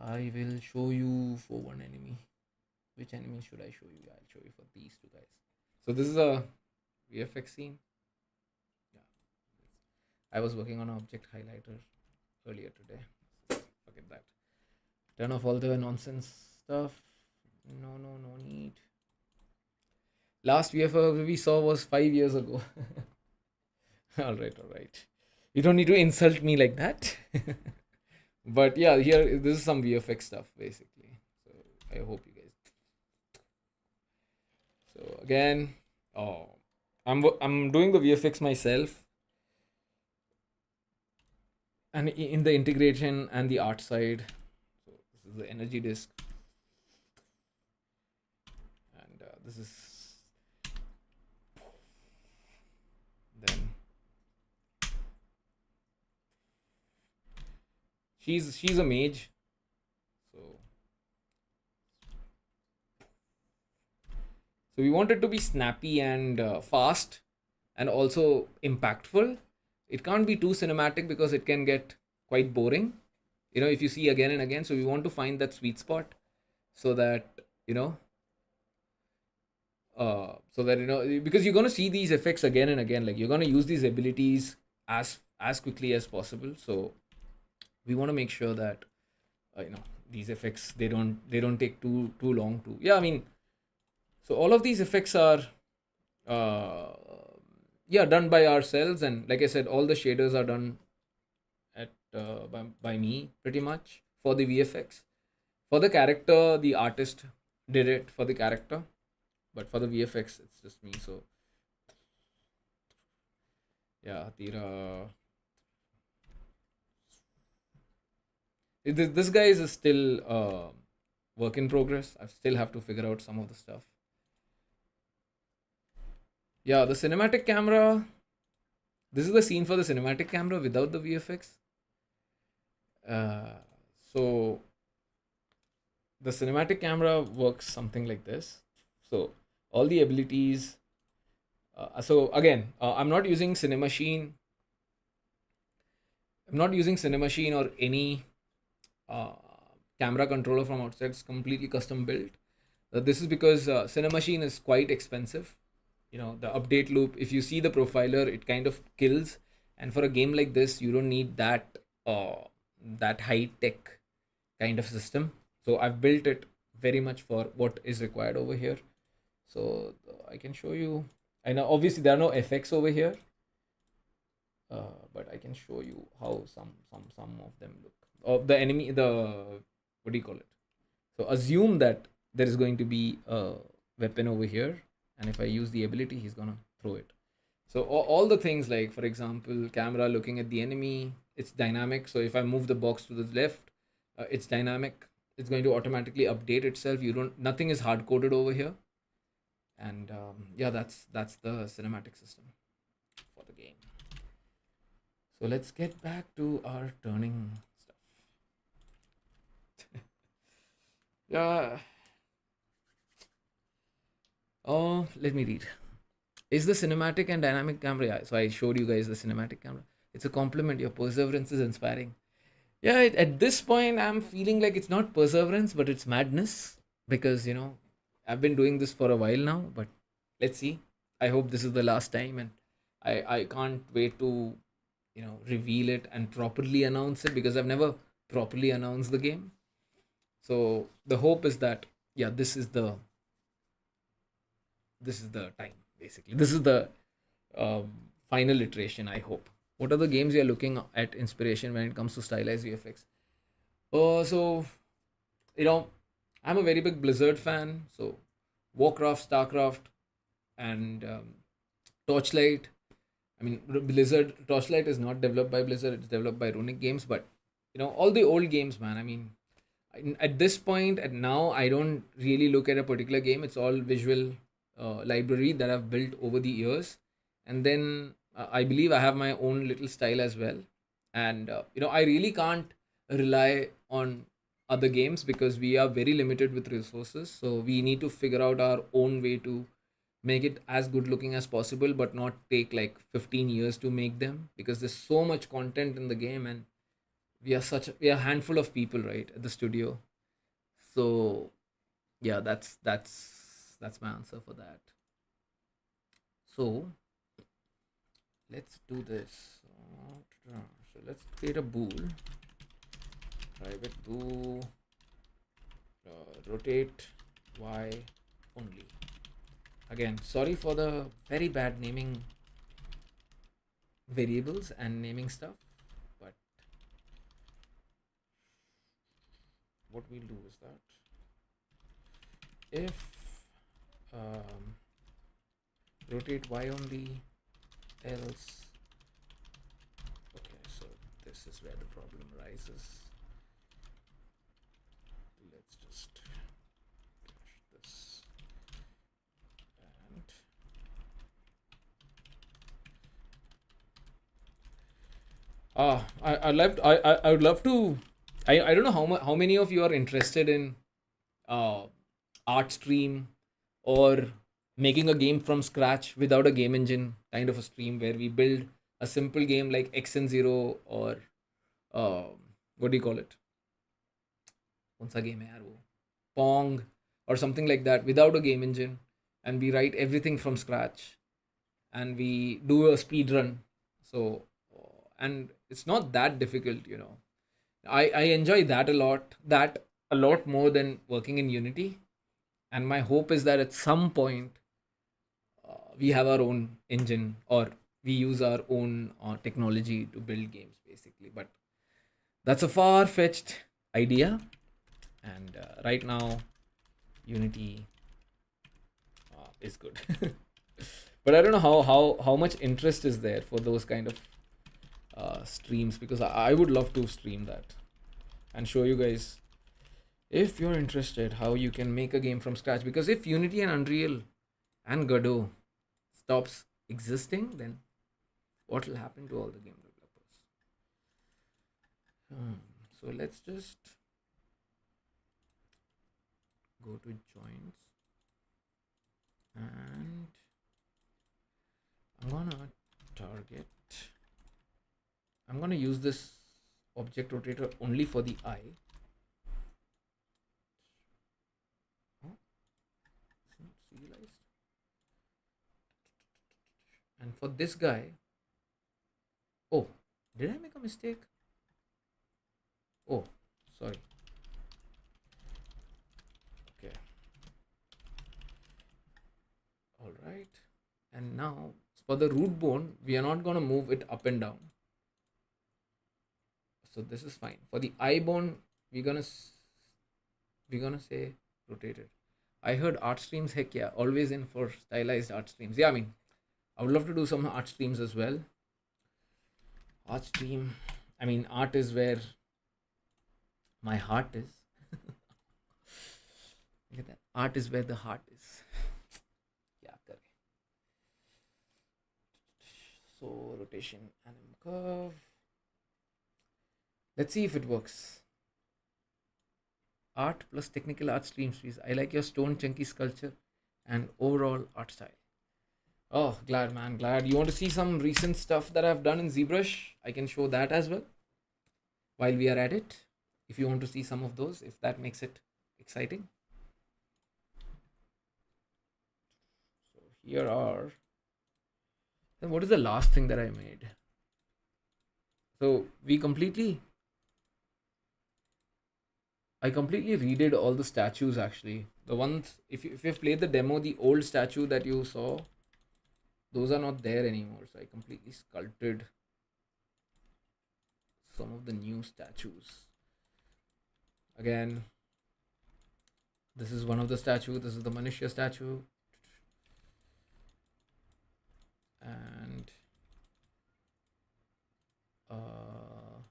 I will show you for one enemy. Which enemy should I show you? I'll show you for these two guys. So this is a VFX scene. Yeah, I was working on an object highlighter earlier today. Forget that. Turn off all the nonsense stuff. No need. Last VFX we saw was 5 years ago. all right. You don't need to insult me like that. But yeah, here this is some VFX stuff basically. So I hope you guys. So again, I'm doing the VFX myself, and in the integration and the art side. So this is the energy disk, and this is then she's a mage, so we want it to be snappy and fast, and also impactful. It can't be too cinematic because it can get quite boring, if you see again and again. So we want to find that sweet spot, so that because you're going to see these effects again and again. Like, you're going to use these abilities as quickly as possible. So we want to make sure that these effects, they don't take too long to. Yeah, I mean, so all of these effects are done by ourselves, and like I said, all the shaders are done by me pretty much for the VFX. For the character, the artist did it for the character, but for the VFX, it's just me. So yeah, Tira. This guy is still work in progress. I still have to figure out some of the stuff. Yeah, the cinematic camera. This is the scene for the cinematic camera without the VFX. Uh, so the cinematic camera works something like this. So all the abilities. So again, I'm not using Cinemachine. I'm not using Cinemachine or any uh, camera controller from outside. It's completely custom built. This is because Cinemachine is quite expensive. You know, the update loop, if you see the profiler, it kind of kills. And for a game like this, you don't need uh, that high tech kind of system. So I've built it very much for what is required over here. So I can show you. I know obviously there are no effects over here, but I can show you how some of them look. Of the enemy, the what do you call it? So assume that there is going to be a weapon over here, and if I use the ability, he's gonna throw it. So all the things like, for example, camera looking at the enemy, it's dynamic. So if I move the box to the left, it's dynamic. It's going to automatically update itself. You don't, nothing is hard coded over here. And yeah, that's the cinematic system for the game. So let's get back to our turning stuff. Yeah. Oh, let me read. Is the cinematic and dynamic camera? Yeah, so I showed you guys the cinematic camera. It's a compliment. Your perseverance is inspiring. Yeah, at this point, I'm feeling like it's not perseverance, but it's madness because I've been doing this for a while now. But let's see. I hope this is the last time, and I can't wait to reveal it and properly announce it because I've never properly announced the game. So the hope is that yeah, this is the time basically. This is the um, final iteration. I hope. What are the games you're looking at inspiration when it comes to stylized VFX? So you know, I'm a very big Blizzard fan. So Warcraft, Starcraft, and Torchlight. I mean, Blizzard Torchlight is not developed by Blizzard; it's developed by Runic Games. But all the old games, man. I mean, at this point, at now, I don't really look at a particular game. It's all visual library that I've built over the years, and then I believe I have my own little style as well. And I really can't rely on other games because we are very limited with resources. So we need to figure out our own way to make it as good looking as possible, but not take like 15 years to make them because there's so much content in the game, and we are a handful of people right at the studio. So yeah, that's my answer for that. So let's do this. So let's create a bool. Private bool. Rotate y only. Again, sorry for the very bad naming variables and naming stuff, but what we'll do is that if rotate y only, else. Okay, so this is where the problem arises. Let's just flash this and I would love to. I don't know how many of you are interested in uh, art stream or making a game from scratch without a game engine kind of a stream where we build a simple game like XN0 or uh, what do you call it? कौन सा game है यार वो? Pong or something like that without a game engine, and we write everything from scratch and we do a speed run. So and it's not that difficult. I enjoy that a lot, that a lot more than working in Unity. And my hope is that at some point we have our own engine or we use our own technology to build games basically. But That's a far-fetched idea, and right now Unity is good. But I don't know how much interest is there for those kind of streams, because I would love to stream that and show you guys, if you're interested, how you can make a game from scratch. Because if Unity and Unreal and Godot stops existing, then what will happen to all the game developers? So let's just go to joins, and I'm gonna use this object rotator only for the eye. Oh, it's not serialized. And for this guy, oh, did I make a mistake? Oh, sorry. Okay. All right. And now for the root bone, we are not going to move it up and down. So this is fine. For the eye bone, we're gonna say rotated. I heard art streams, heck yeah, always in for stylized art streams. Yeah, I mean, I would love to do some art streams as well. Art stream, I mean, art is where my heart is. Look at that. Art is where the heart is. Yeah, correct. So rotation anim curve. Let's see if it works. Art plus technical art streams, please. I like your stone chunky sculpture and overall art style. Oh, glad, man, glad. You want to see some recent stuff that I've done in ZBrush? I can show that as well while we are at it. If you want to see some of those, if that makes it exciting. So here are. Then what is the last thing that I made? So I completely redid all the statues actually. The ones, if you've played the demo, the old statue that you saw, those are not there anymore. So I completely sculpted some of the new statues. Again, this is one of the statues. This is the Manushya statue. And I'll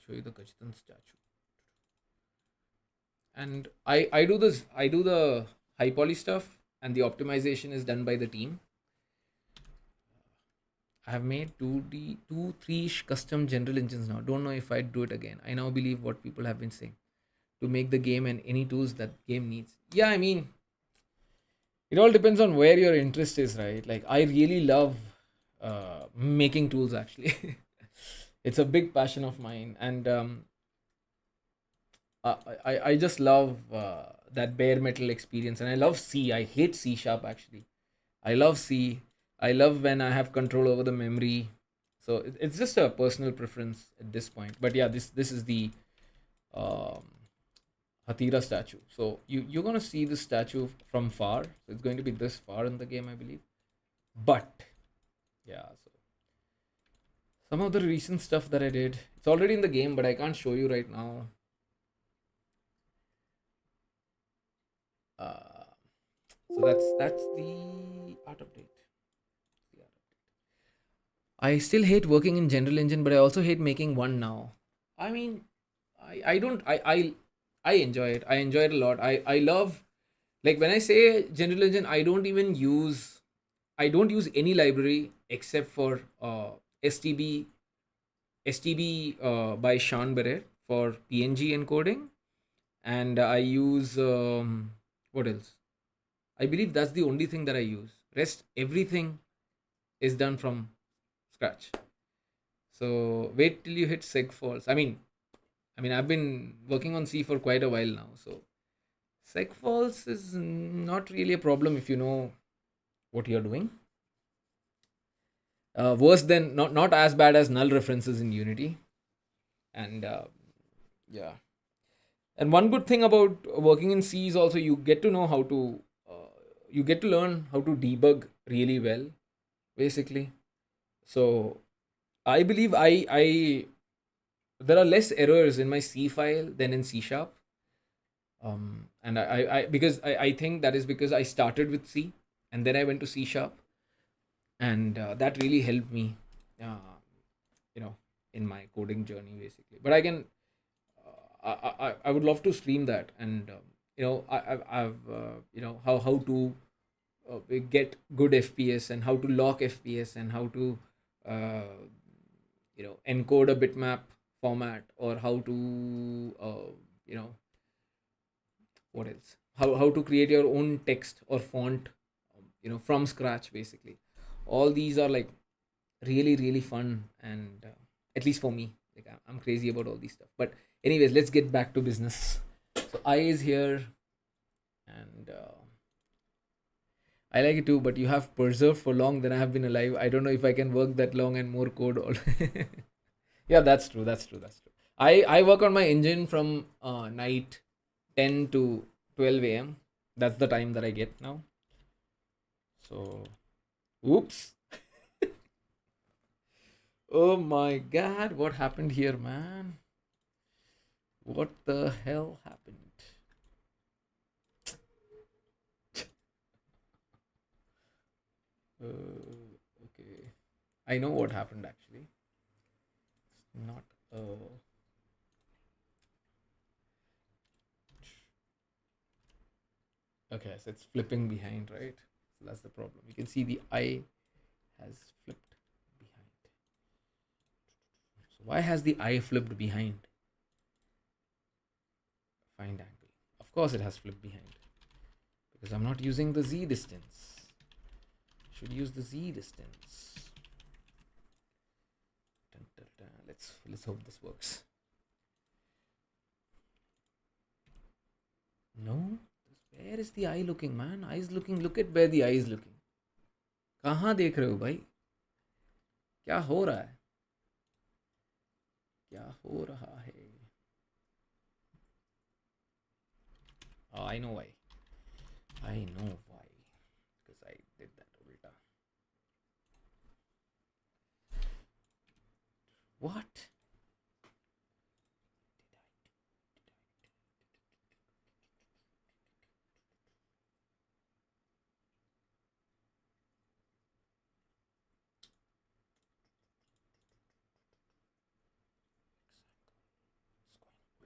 show you the Kachitan statue. And I do the high poly stuff, and the optimization is done by the team. I have made 3-ish custom general engines now. Don't know if I'd do it again. I now believe what people have been saying to make the game and any tools that game needs. Yeah, I mean, it all depends on where your interest is, right? Like, I really love making tools actually. It's a big passion of mine, and I just love that bare metal experience, and I love C. I hate C sharp actually. I love C. I love when I have control over the memory. So it's just a personal preference at this point. But yeah, this is the um, Hatira statue. So you're gonna see this statue from far. So it's going to be this far in the game, I believe. But yeah, so some of the recent stuff that I did, it's already in the game, but I can't show you right now. So that's the art update. I still hate working in general engine, but I also hate making one now. I mean, I don't I enjoy it. I enjoy it a lot. I love, like, when I say general engine, I don't use any library except for STB by Sean Barrett for PNG encoding, and I use what else? I believe that's the only thing that I use. Rest everything is done from scratch. So wait till you hit seg faults. I mean, I've been working on C for quite a while now, so seg faults is not really a problem if you know what you're doing. Worse than, not as bad as null references in Unity, and yeah. And one good thing about working in C is also you get to know how to you get to learn how to debug really well, basically. So I believe I there are less errors in my C file than in C sharp. And I because I think that is because I started with C and then I went to C sharp, and that really helped me, uh, you know, in my coding journey basically. But I can, I would love to stream that, and I've how to get good FPS and how to lock FPS and how to uh, encode a bitmap format, or how to you know what else, how to create your own text or font, from scratch basically. All these are like really really fun, and at least for me, like I'm crazy about all these stuff. But anyways, let's get back to business. So I is here, and I like it too, but you have persevered for long than I have been alive. I don't know if I can work that long and more code all. Yeah, that's true, that's true. I work on my engine from night 10 to 12 a.m. That's the time that I get now. So oops. Oh my god, what happened here, man? What the hell happened? Okay. I know what happened actually. It's not. Okay, so it's flipping behind, right? So that's the problem. You can see the eye has flipped behind. So why has the eye flipped behind? Find angle. Of course, it has flipped behind because I'm not using the z distance. Should use the z distance. Dun, dun, dun. Let's hope this works. No, where is the eye looking, man? Eye is looking. Look at where the eye is looking. कहाँ देख रहे हो भाई? क्या हो रहा है? क्या हो रहा है? Oh, I know why. I know why. Because I did that ulta. What?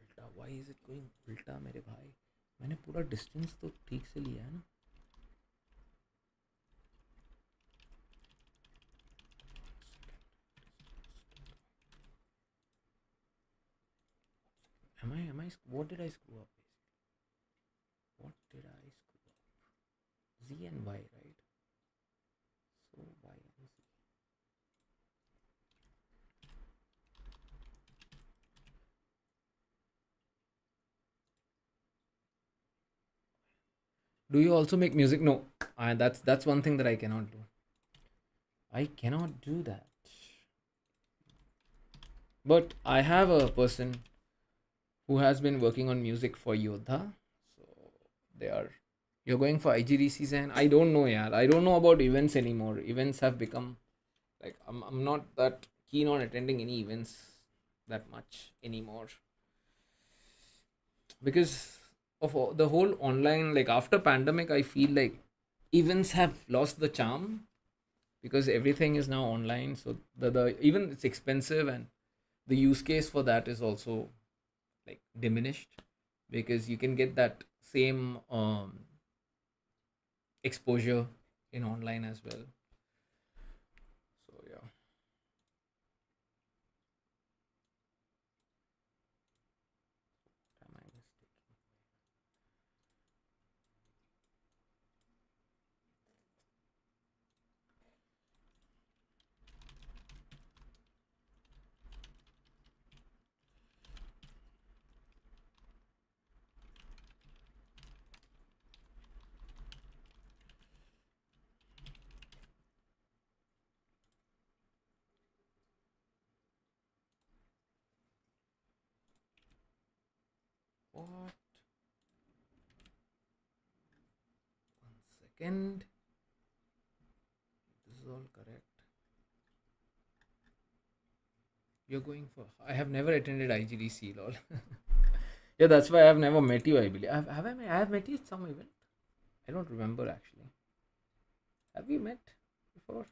उल्टा, why is it going उल्टा मेरे भाई? मैंने पूरा डिस्टेंस तो ठीक से लिया है ना? Am I what did I screw up? What did I screw up? Z and Y, right? So Y and Z. Do you also make music? No, that's one thing that I cannot do. I cannot do that. But I have a person who has been working on music for Yodha. So they are. You're going for IGDCs, and I don't know, yeah. I don't know about events anymore. Events have become like I'm not that keen on attending any events that much anymore because of the whole online. Like after pandemic, I feel like events have lost the charm because everything is now online. So the even it's expensive, and the use case for that is also like diminished because you can get that same exposure in online as well. So yeah. Am I mistaken? What? 1 second. This is all correct. You're going for. I have never attended IGDC, lol. Yeah, that's why I've never met you. I believe. I have met you at some event. I don't remember actually. Have we met before?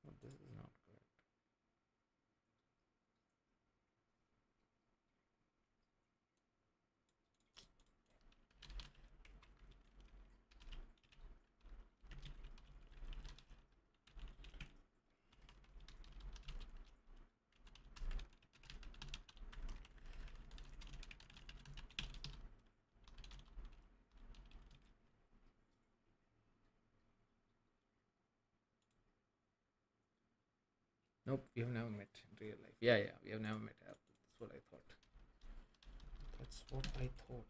Oh, this is not correct. Nope, we have never met in real life. Yeah, yeah, we have never met. That's what I thought. That's what I thought.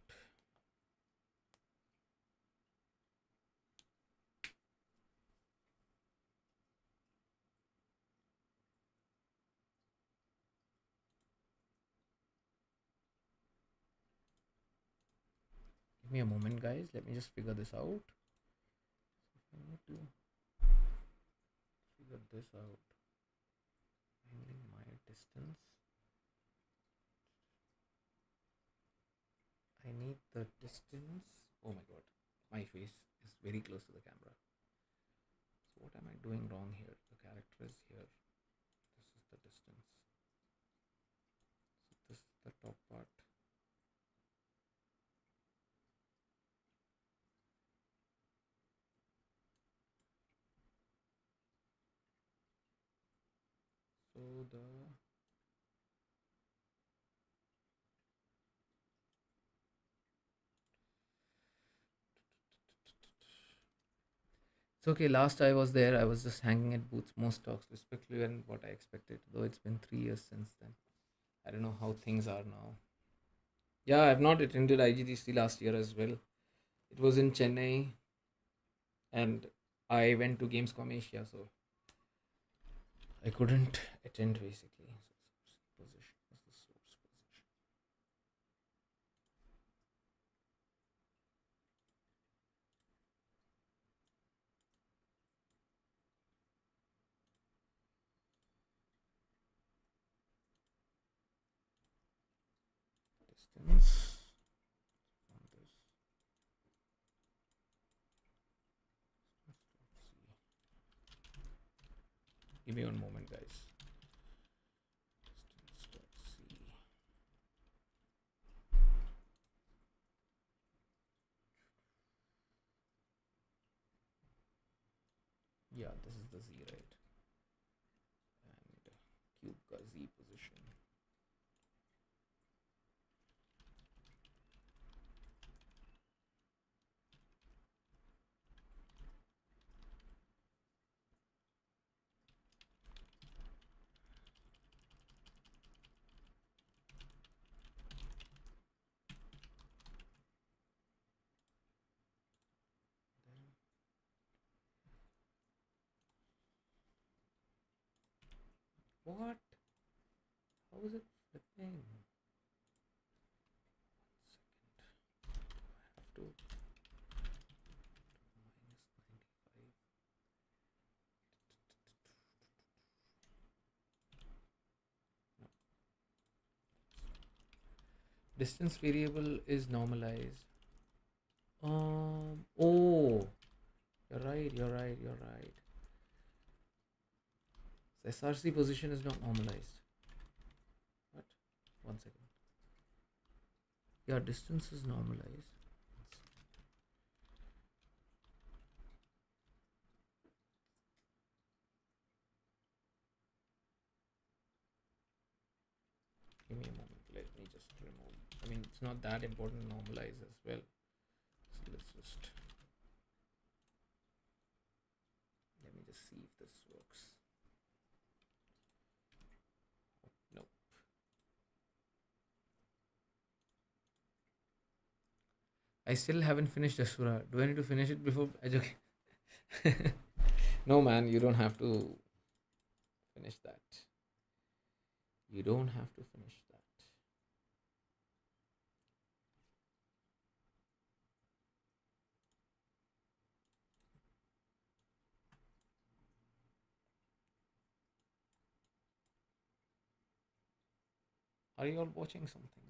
Give me a moment, guys. Let me just figure this out. I need to figure this out. Finding my distance. I need the distance. Oh my god, my face is very close to the camera. So what am I doing wrong here? The character is here. This is the distance. So this is the top part. So the it's okay. Last I was there, I was just hanging at booths. Most talks respectively and what I expected. Though it's been 3 years since then. I don't know how things are now. Yeah, I've not attended IGTC last year as well. It was in Chennai, and I went to Gamescom Asia, so I couldn't attend basically. So position was the source position. Distance from this. Give me one moment, guys. Distance.c. Yeah, this is the z, right? And cube ka z position. What? How is it flipping? 1 second. I have to -95. No. Distance variable is normalized. Oh, you're right. You're right. You're right. So SRC position is not normalized. What? 1 second. Yeah, distance is normalized. Give me a moment. Let me just remove. I mean, it's not that important to normalize as well. So let's just. Let me just see if this works. Nope. I still haven't finished Asura. Do I need to finish it before? Okay. No, man, you don't have to finish that. You don't have to finish that. Are you all watching something?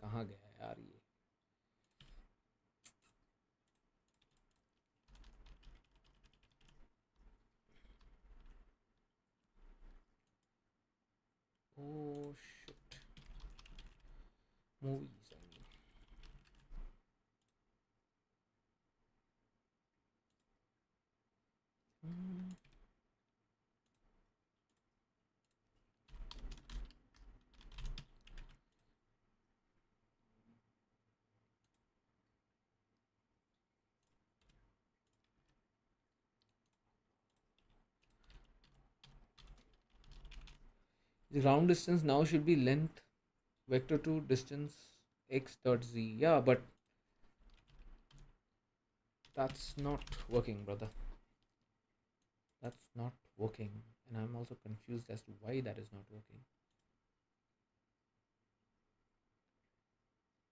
कहाँ गया यार ये? Oh shit. Movies, I mean. Hmm. The round distance now should be length vector to distance x dot z. Yeah, but that's not working, brother. That's not working. And I'm also confused as to why that is not working.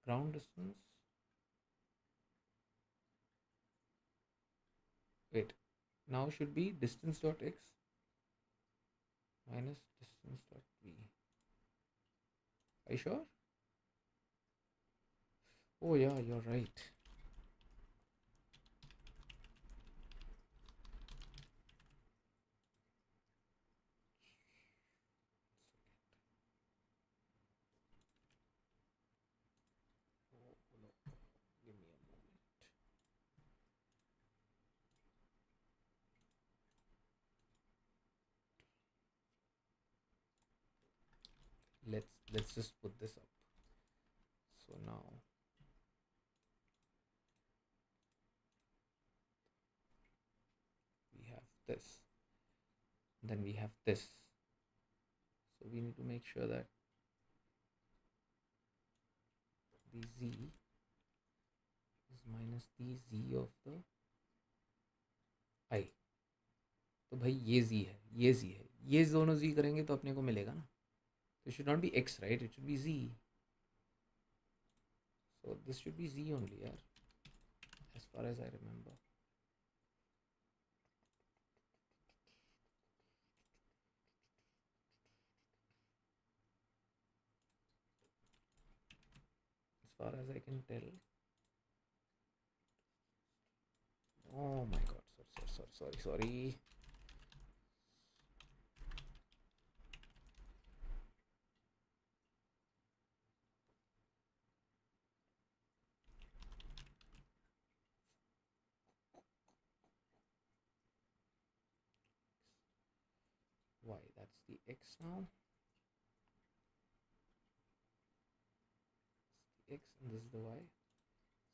Ground distance. Wait. Now should be distance dot x minus distance dot v. Are you sure? Oh yeah, you're right. Oh no. Give me a moment. Let's just put this up. So now we have this. Then we have this. So we need to make sure that the z is minus the z of the I. तो भाई ये z है, ये z है, ये दोनों z करेंगे तो अपने को मिलेगा ना. So it should not be x, right? It should be z. So this should be z only, yaar, as far as I remember. As far as I can tell. Oh my god, sorry. Y, that's the x now. It's the x and this is the y.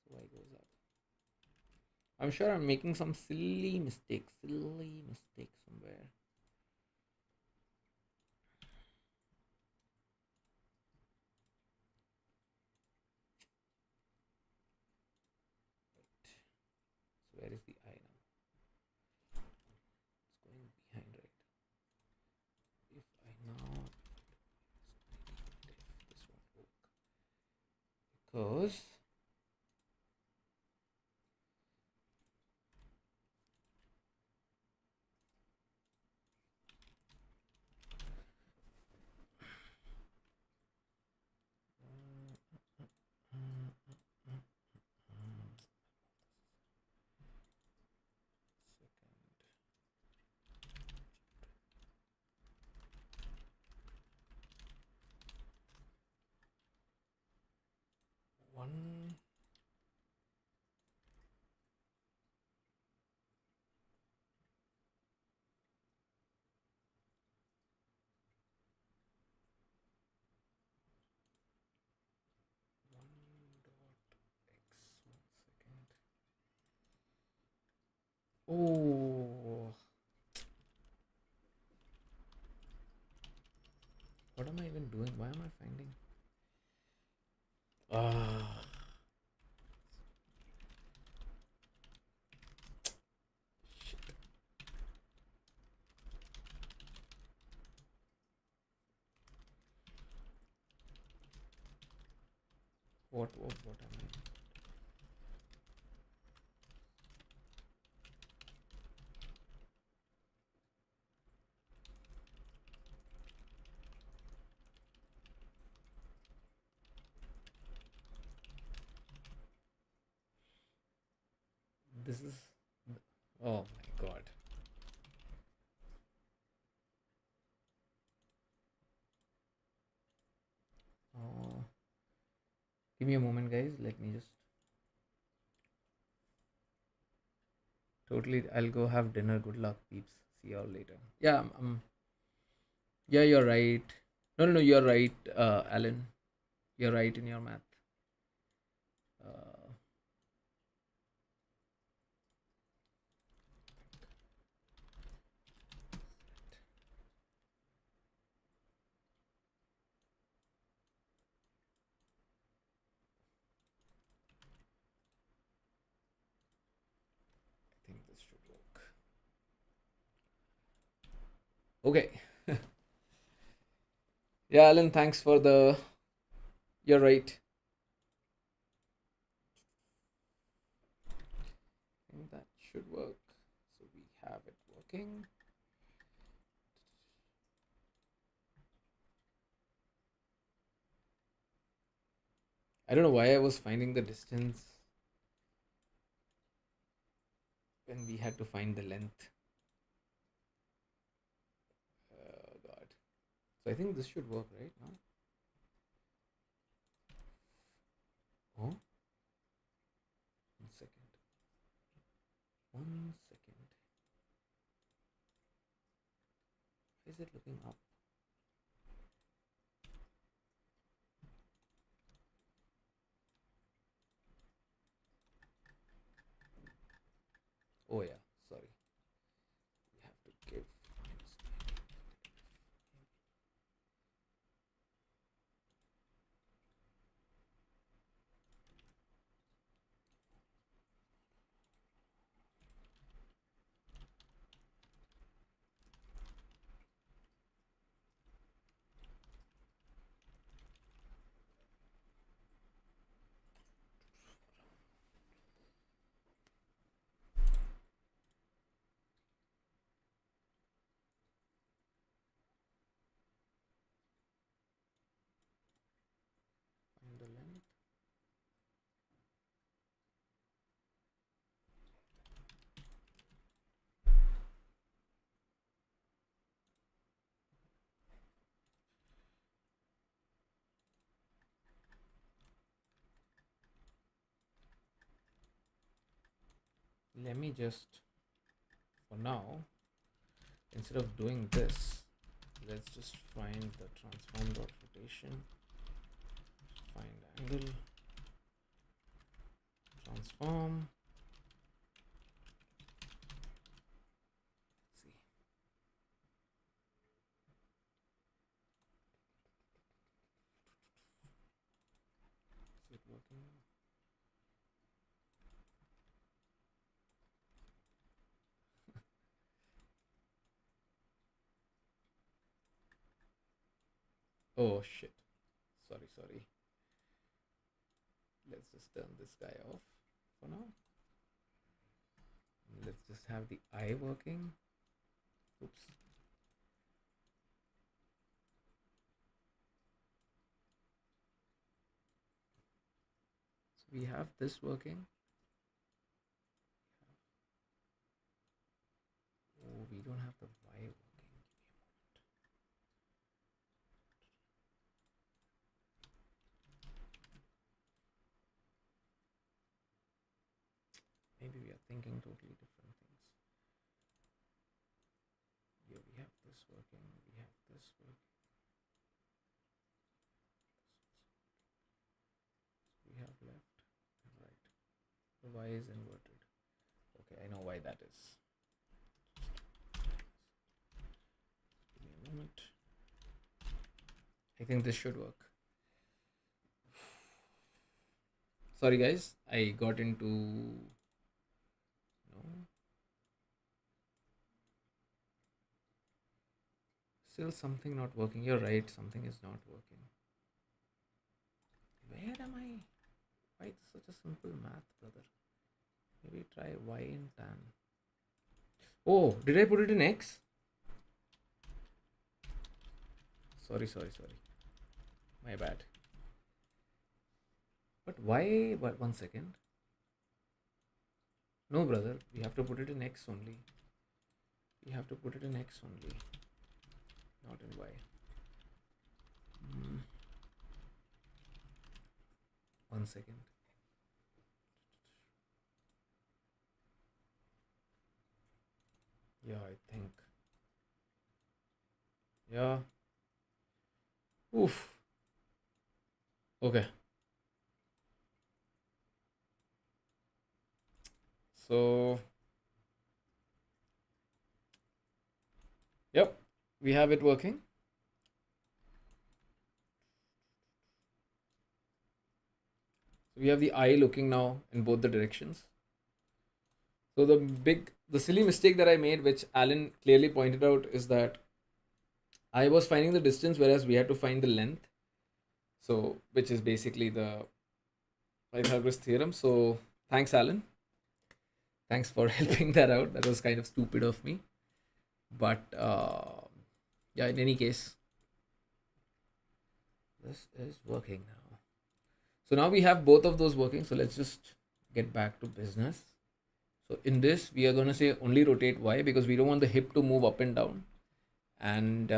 So y goes up. I'm sure I'm making some silly mistake somewhere. Right. So where is the I now? It's going behind, right? If I now, if this won't work, because one. Oh, what am I even doing? Why am I finding? Shit. What am I? This is. Oh my god. Oh, give me a moment, guys. Let me just. Totally, I'll go have dinner. Good luck, peeps. See y'all later. Yeah, yeah, you're right. No, no, no, you're right, Alan. You're right in your math. Uh, I think this should work. Okay. Yeah, Alan, thanks for the. You're right. I think that should work. So we have it working. I don't know why I was finding the distance when we had to find the length. God. So I think this should work right now. Oh, 1 second. 1 second. Why is it looking up? Oh yeah, sorry. We have to give minus 9. Find the length. Let me just, for now, instead of doing this, let's just find the transform dot rotation, find angle, transform. Let's see. Is it working? Oh shit. Sorry, sorry. Let's just turn this guy off for now. Let's just have the eye working. Oops. So we have this working. Oh, we don't have the Y working. Maybe we are thinking totally different things. Here we have this working. We have this working. We have left and right. The Y is inverted. Okay, I know why that is. Give me a moment. I think this should work. Sorry guys, I got into no. Still something not working. You're right, something is not working. Where am I? Why it's such a simple math, brother? Maybe try y in tan. Oh, did I put it in x? Sorry. My bad. But why? But 1 second. No, brother. We have to put it in x only. We have to put it in x only, not in y. 1 second. Yeah, I think. Yeah. Oof. Okay. So, yep, we have it working. So we have the eye looking now in both the directions. So the silly mistake that I made, which Alan clearly pointed out, is that I was finding the distance, whereas we had to find the length. So, which is basically the Pythagoras theorem. So, thanks, Alan. Thanks for helping that out. That was kind of stupid of me. But yeah, in any case, this is working now. So now we have both of those working. So let's just get back to business. So in this, we are going to say only rotate Y because we don't want the hip to move up and down. And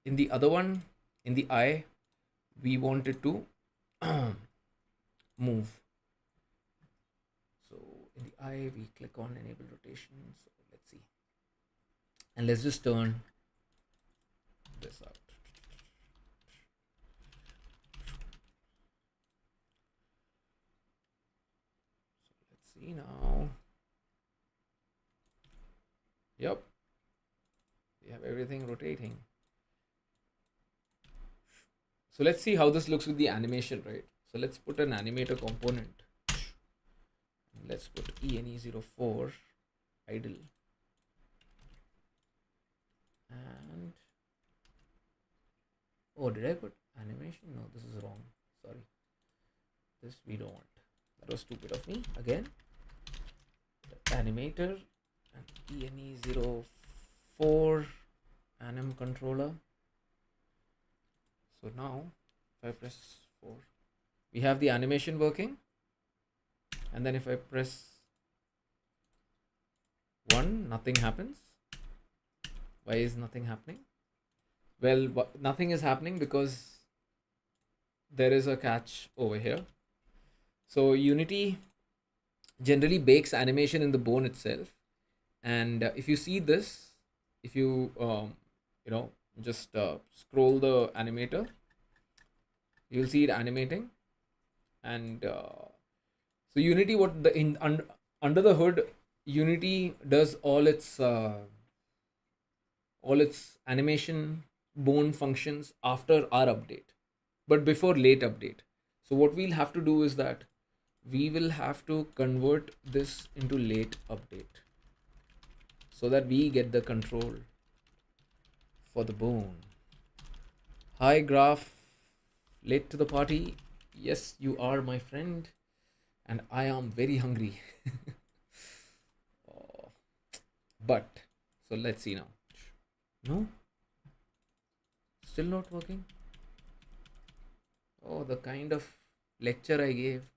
in the other one, in the eye, we want it to move. So in the eye, we click on enable rotation. So let's see. And let's just turn this out. So let's see now. Yep. We have everything rotating. So let's see how this looks with the animation, right? So let's put an animator component. Let's put ENE04 idle. And oh, did I put animation? No, this is wrong. Sorry. This we don't want. That was stupid of me. Again, animator and ENE04 anim controller. So now, if I press 4, we have the animation working. And then if I press 1, nothing happens. Why is nothing happening? Well, nothing is happening because there is a catch over here. So Unity generally bakes animation in the bone itself. And if you see this, if you, just scroll the animator, you'll see it animating. And so Unity, under the hood, Unity does all its animation bone functions after our update, but before late update. So what we'll have to do is that we will have to convert this into late update so that we get the control for the bone. Hi Graph, late to the party. Yes, you are my friend, and I am very hungry. But so let's see now. No, still not working. Oh, the kind of lecture I gave.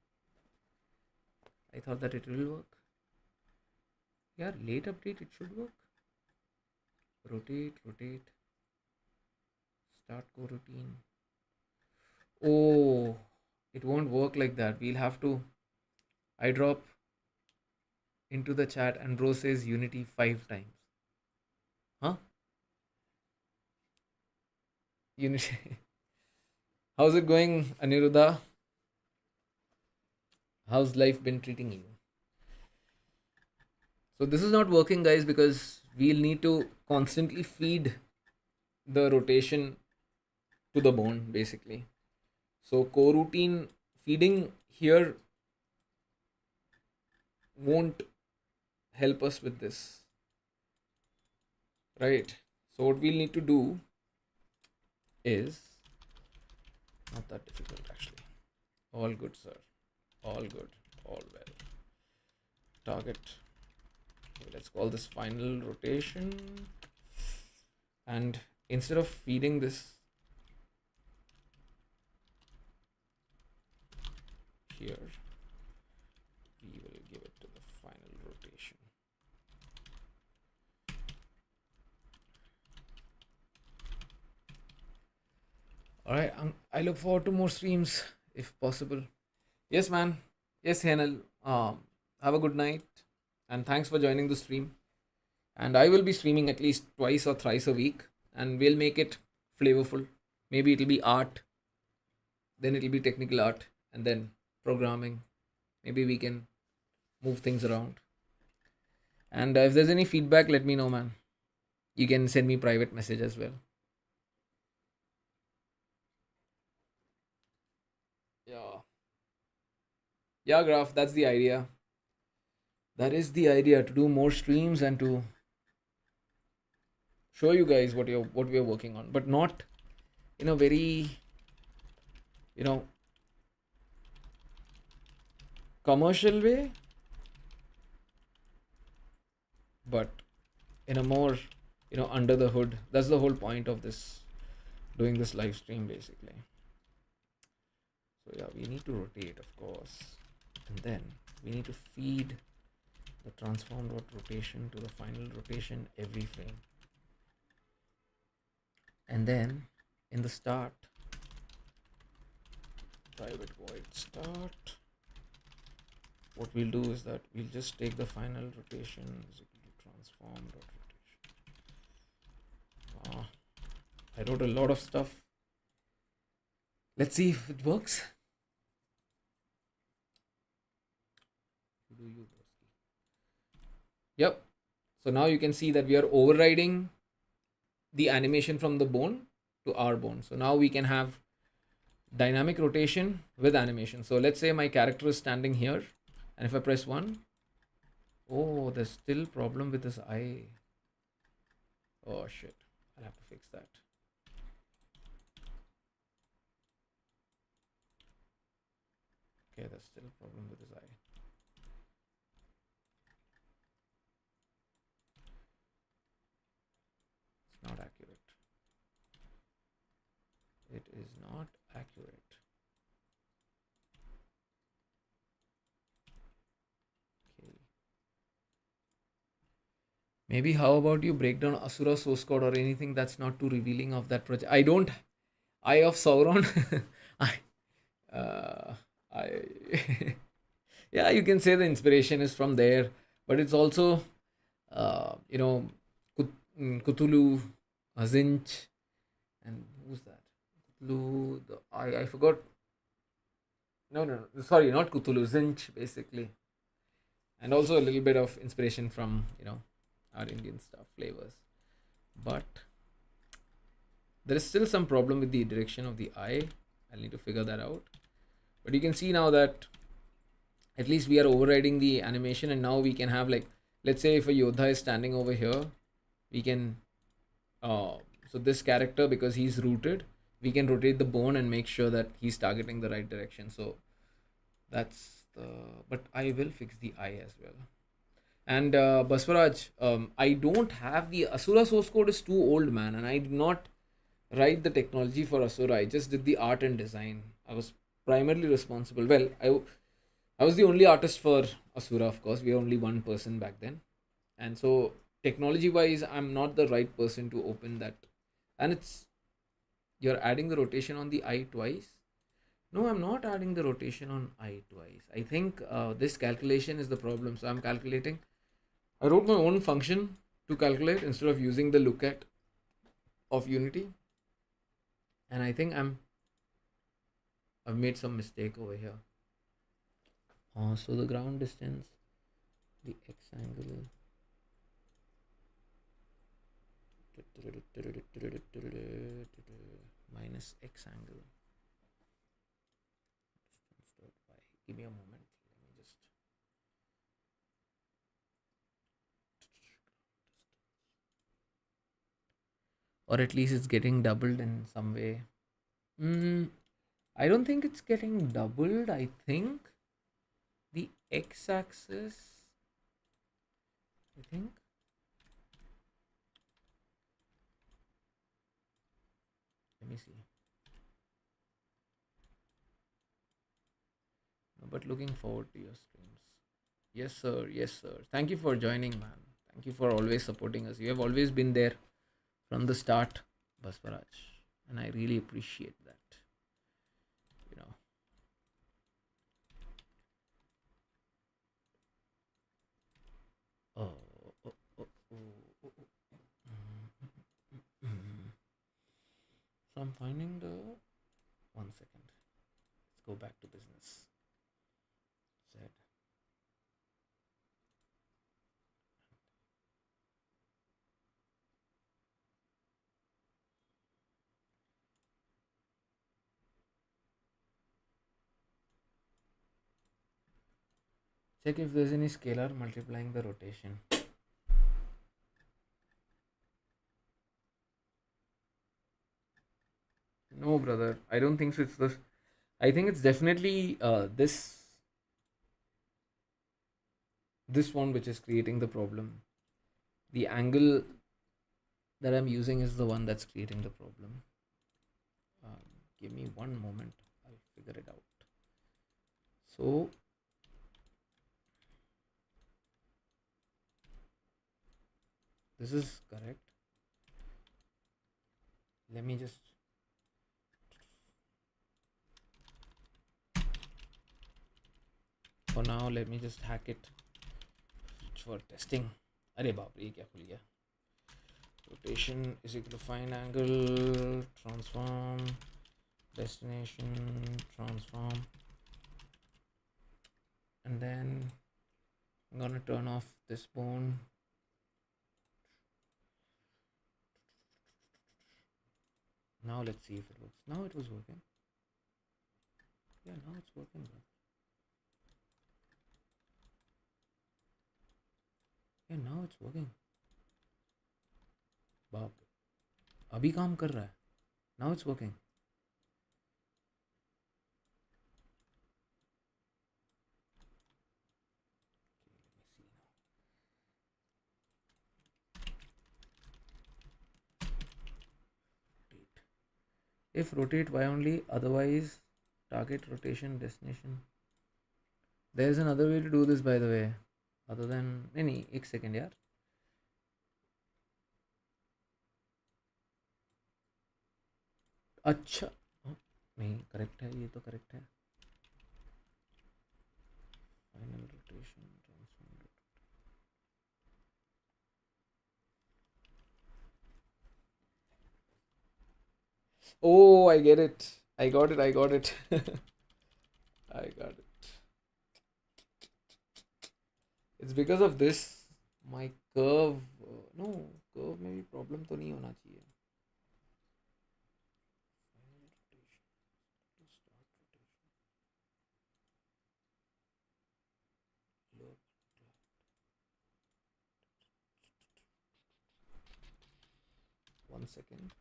I thought that it will work. Yeah, late update, it should work. Rotate. Start coroutine. Oh, it won't work like that. We'll have to. I drop into the chat and bro says Unity 5 times. Huh? Unity. How's it going, Aniruddha? How's life been treating you? So this is not working, guys, because we'll need to constantly feed the rotation to the bone, basically. So coroutine feeding here won't help us with this, right? So what we'll need to do is not that difficult, actually. All good, sir. All good. All well. Target. Okay, let's call this final rotation. And instead of feeding this here, we will give it to the final rotation. All right, I look forward to more streams if possible. Yes, man. Yes, Henel. Have a good night, and thanks for joining the stream. And I will be streaming at least twice or thrice a week, and we'll make it flavorful. Maybe it'll be art, then it'll be technical art, and then programming. Maybe we can move things around. And if there's any feedback, let me know, man. You can send me private message as well. Yeah. Yeah, Graph, that's the idea. That is the idea, to do more streams and to show you guys what we are working on, but not in a very, you know, commercial way, but in a more, under the hood. That's the whole point of this, doing this live stream basically. So yeah, we need to rotate, of course, and then we need to feed the transform dot rotation to the final rotation every frame. And then in the start, private void start, what we'll do is that we'll just take the final rotation is equal to transform dot rotation. I wrote a lot of stuff. Let's see if it works. Yep. So now you can see that we are overriding the animation from the bone to our bone. So now we can have dynamic rotation with animation. So let's say my character is standing here, and if I press 1, oh, there's still problem with this eye. Oh shit, I'll have to fix that. Okay, there's still a problem with his eye. It's not accurate. It is not accurate. Okay. Maybe how about you break down Asura source code or anything that's not too revealing of that project? I don't. Eye of Sauron. I yeah, you can say the inspiration is from there, but it's also Cthulhu, Zinch, and who's that? Cthulhu. I forgot. No, sorry, not Cthulhu. Zinch, basically, and also a little bit of inspiration from our Indian stuff flavors, but there is still some problem with the direction of the eye. I'll need to figure that out. But you can see now that at least we are overriding the animation, and now we can have, like, let's say if a Yodha is standing over here, we can so this character, because he's rooted, we can rotate the bone and make sure that he's targeting the right direction. So that's the, but I will fix the eye as well. And Baswaraj, I don't have the Asura source code, is too old, man, and I did not write the technology for Asura. I just did the art and design. I was primarily responsible. Well, I was the only artist for Asura, of course. We were only one person back then. And so, technology wise, I'm not the right person to open that. And you're adding the rotation on the eye twice. No, I'm not adding the rotation on eye twice. I think this calculation is the problem. So, I'm calculating. I wrote my own function to calculate instead of using the lookat of Unity. And I think I've made some mistake over here. So the ground distance, the x angle, minus x angle. Give me a moment. Let me just. Or at least it's getting doubled in some way. I don't think it's getting doubled. I think the x-axis, I think. Let me see. No, but looking forward to your streams. Yes, sir. Yes, sir. Thank you for joining, man. Thank you for always supporting us. You have always been there from the start, Basparaj, and I really appreciate that. You know. Oh, oh, oh, oh, oh, oh. So I'm finding the 1 second. Let's go back to business. Z. Check if there's any scalar multiplying the rotation. No, brother. I don't think so. It's this. I think it's definitely this one which is creating the problem. The angle that I'm using is the one that's creating the problem. Give me one moment. I'll figure it out. So this is correct. Let me just for now let me just hack it for testing. अरे बाप रे ये क्या खुल गया? Rotation is equal to find angle, transform, destination, transform, and then I'm gonna turn off this bone. Now let's see if it works. Now it was working. Yeah, now it's working. Yeah, now it's working. बाप अभी काम कर रहा है. Now it's working. If rotate y only, otherwise target rotation destination. There is another way to do this, by the way, other than नहीं एक second यार. अच्छा नहीं करेक्ट है ये तो करेक्ट है. Final rotation transform. Oh, I get it. I got it. I got it. I got it. It's because of this. My curve. No, curve में भी problem तो नहीं होना चाहिए. One second.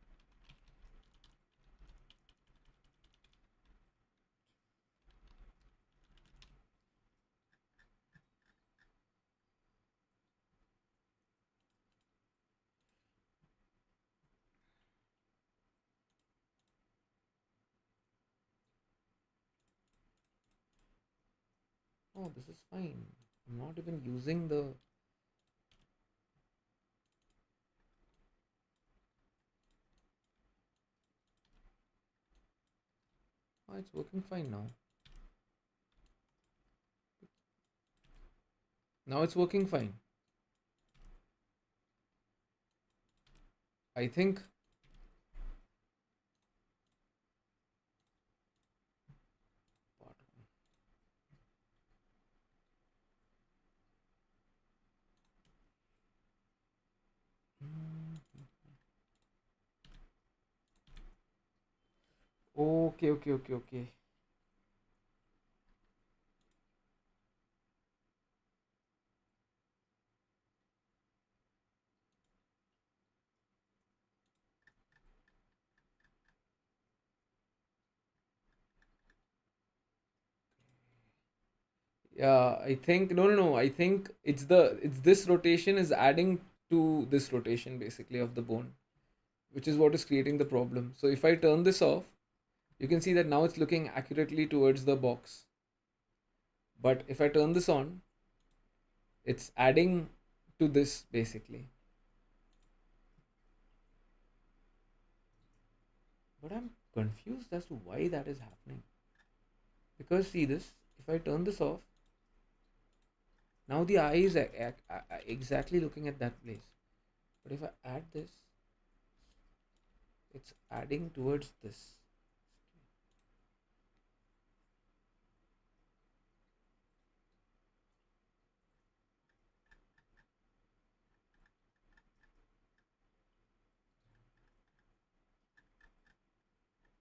Oh, this is fine. I'm not even using the. Oh, it's working fine now. Now it's working fine. I think. Okay, okay, okay, okay. Yeah, I think no. I think it's this rotation is adding to this rotation basically of the bone, which is what is creating the problem. So if I turn this off, you can see that now it's looking accurately towards the box. But if I turn this on, it's adding to this basically. But I'm confused as to why that is happening. Because see this, if I turn this off, now the eye is exactly looking at that place. But if I add this, it's adding towards this.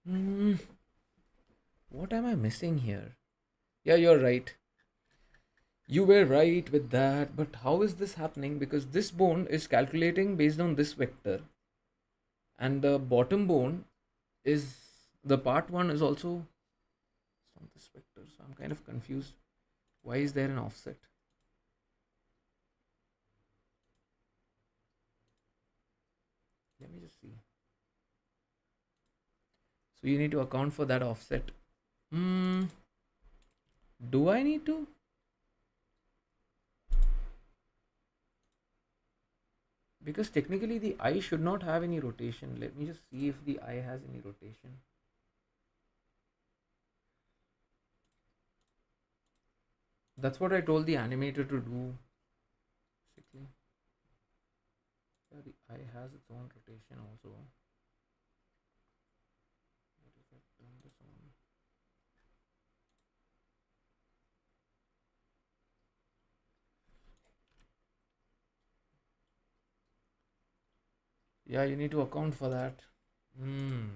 Hmm, what am I missing here? Yeah, you're right. You were right with that, but how is this happening? Because this bone is calculating based on this vector, and the bottom bone is the part one is also on this vector. So I'm kind of confused. Why is there an offset? Let me just see. So you need to account for that offset. Hmm. Do I need to? Because technically the eye should not have any rotation. Let me just see if the eye has any rotation. That's what I told the animator to do. Basically, yeah, the eye has its own rotation also. What if I turn this on? Yeah, you need to account for that. Hmm.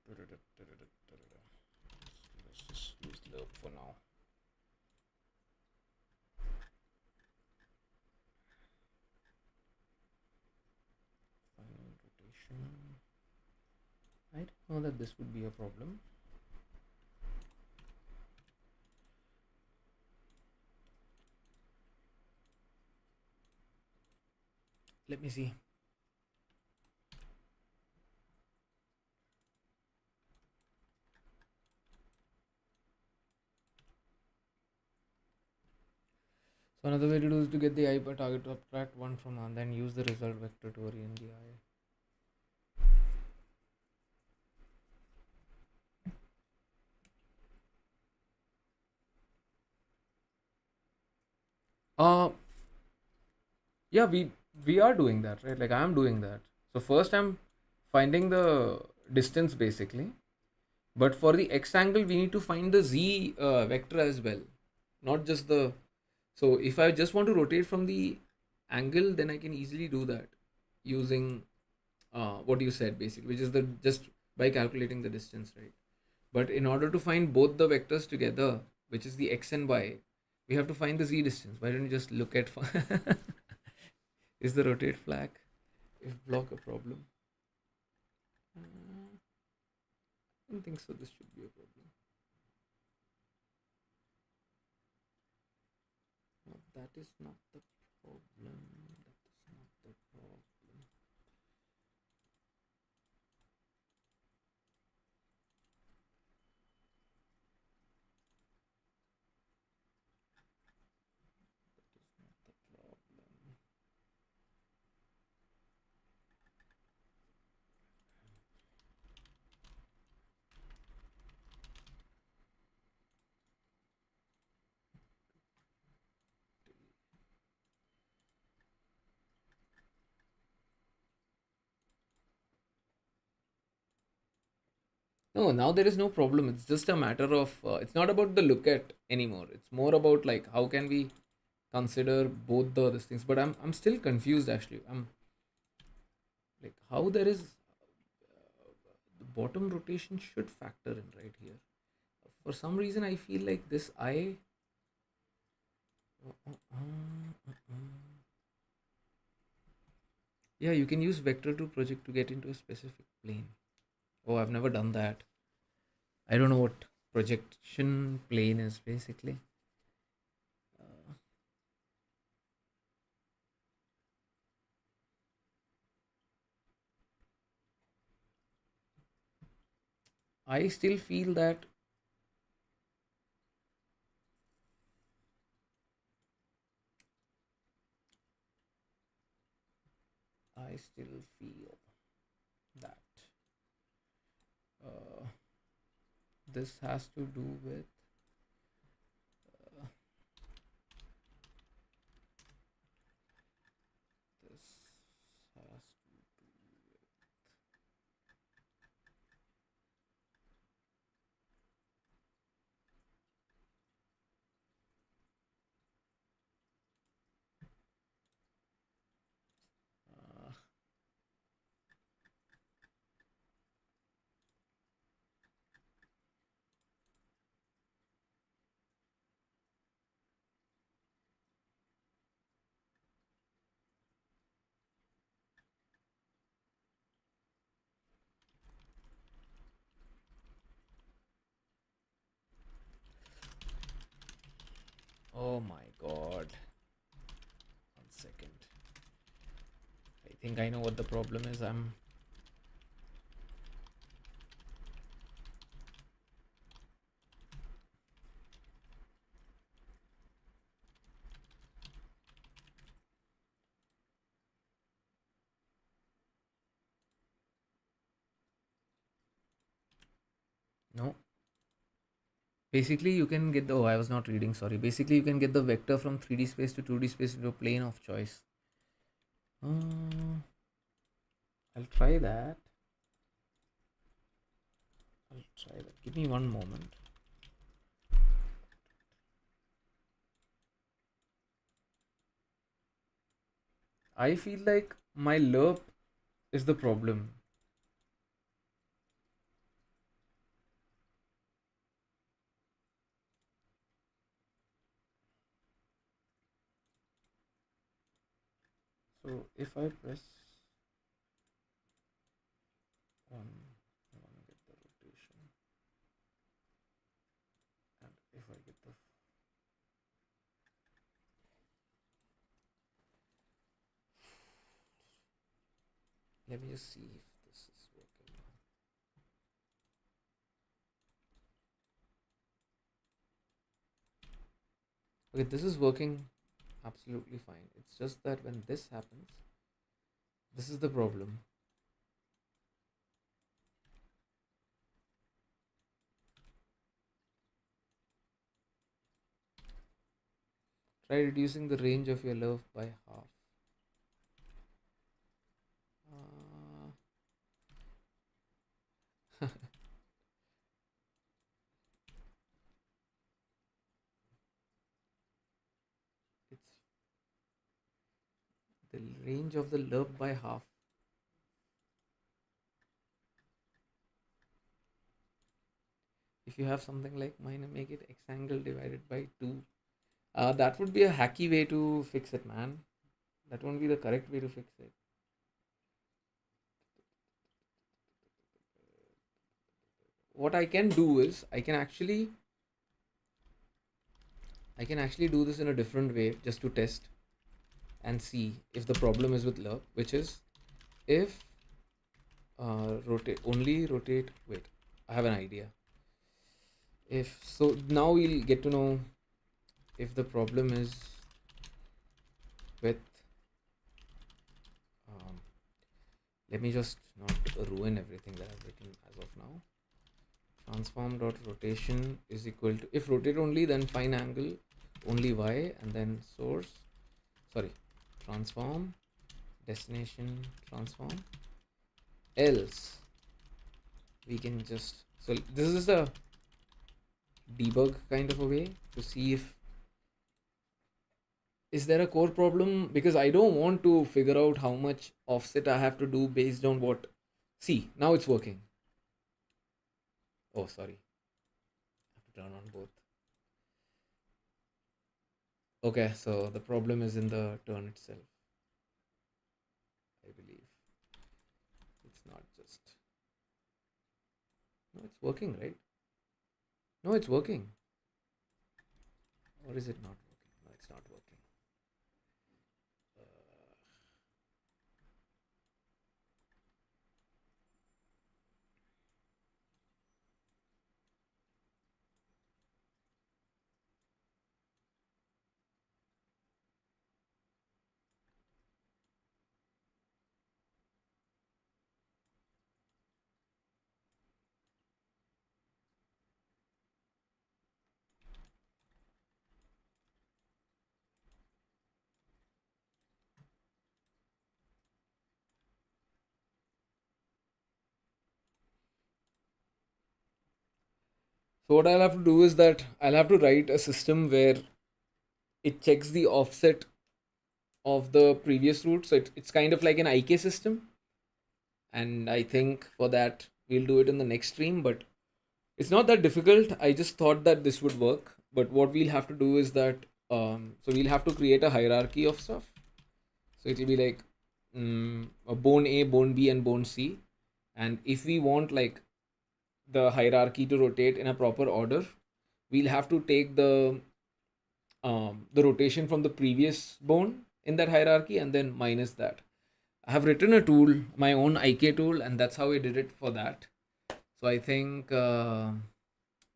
Let's just use loop for now. Final rotation. I didn't know that this would be a problem. Let me see. So another way to do is to get the eye per target to subtract one from and then use the result vector to orient the eye. Uh yeah, we are doing that, right? Like I'm doing that. So first I'm finding the distance basically. But for the x angle, we need to find the z vector as well, not just the. So if I just want to rotate from the angle, then I can easily do that using what you said basically, which is the just by calculating the distance, right? But in order to find both the vectors together, which is the x and y, we have to find the z distance. Why don't you just look at is the rotate flag if block a problem? I don't think so. This should be a problem. No, that is not the problem. That is not the problem. That is not the problem. No, now there is no problem. It's just a matter of. It's not about the look at anymore. It's more about like how can we consider both the these things. But I'm still confused actually. I'm like how there is the bottom rotation should factor in right here. For some reason, I feel like this eye. Yeah, you can use vector to project to get into a specific plane. Oh, I've never done that. I don't know what. projection plane is basically. Uh, I still feel that I still feel that uh, this has to do with uh, this has uh, oh my god. 1 second. I think I know what the problem is. I'm no. Basically, you can get the. Oh, I was not reading. Sorry. Basically, you can get the vector from 3D space to 2D space into a plane of choice. I'll try that. I'll try that. Give me one moment. I feel like my lerp is the problem. So if I press one, I want to get the rotation, and if I get the, let me just see if this is working. Okay, this is working absolutely fine. It's just that when this happens, this is the problem. Try reducing the range of your lerp by half. It's the range of the lerp by half. If you have something like mine, make it x angle divided by 2. That would be a hacky way to fix it, man. That won't be the correct way to fix it. What I can do is I can actually do this in a different way just to test and see if the problem is with lerp, which is if rotate. Wait, I have an idea. If so, now we'll get to know if the problem is with. Um, Let me just not ruin everything that I've written as of now. Transform dot rotation is equal to, if rotate only, then fine angle only y, and then source. Sorry, transform destination transform. Else we can just, so this is a debug kind of a way to see if is there a core problem, because I don't want to figure out how much offset I have to do based on what. See, now it's working. Oh, sorry, I have to turn on both. Okay, so the problem is in the turn itself, I believe. It's not just, no, it's working, right? No, it's working. Or is it not working? No, it's not working. So what I'll have to do is that I'll have to write a system where it checks the offset of the previous route. So it's kind of like an IK system. And I think for that we'll do it in the next stream. But it's not that difficult. I just thought that this would work. But what we'll have to do is that so we'll have to create a hierarchy of stuff. So it'll be like a bone A, bone B, and bone C. And if we want like the hierarchy to rotate in a proper order, we'll have to take the rotation from the previous bone in that hierarchy and then minus that. I have written a tool, my own IK tool, and that's how I did it for that. So I think at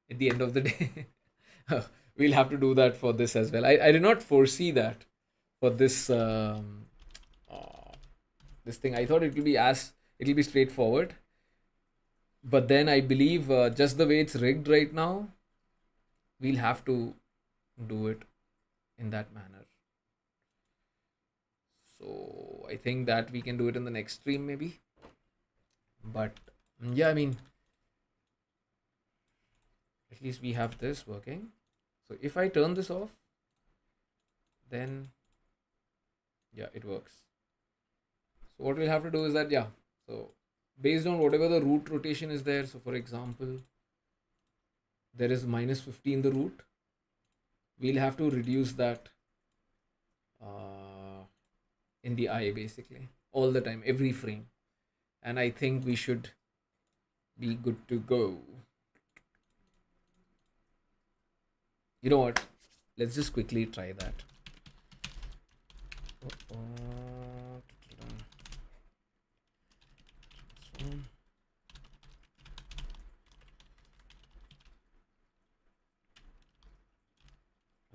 the end of the day, we'll have to do that for this as well. I did not foresee that for uh, this thing. I thought it'll be straightforward, but then I believe just the way it's rigged right now, we'll have to do it in that manner. So I think that we can do it in the next stream maybe. But yeah, I mean, at least we have this working. So if I turn this off, then yeah, it works. So what we'll have to do is that, yeah, so based on whatever the root rotation is there, so for example, there is minus 50 in the root, we'll have to reduce that uh, in the eye basically all the time, every frame. And I think we should be good to go. You know what? Let's just quickly try that.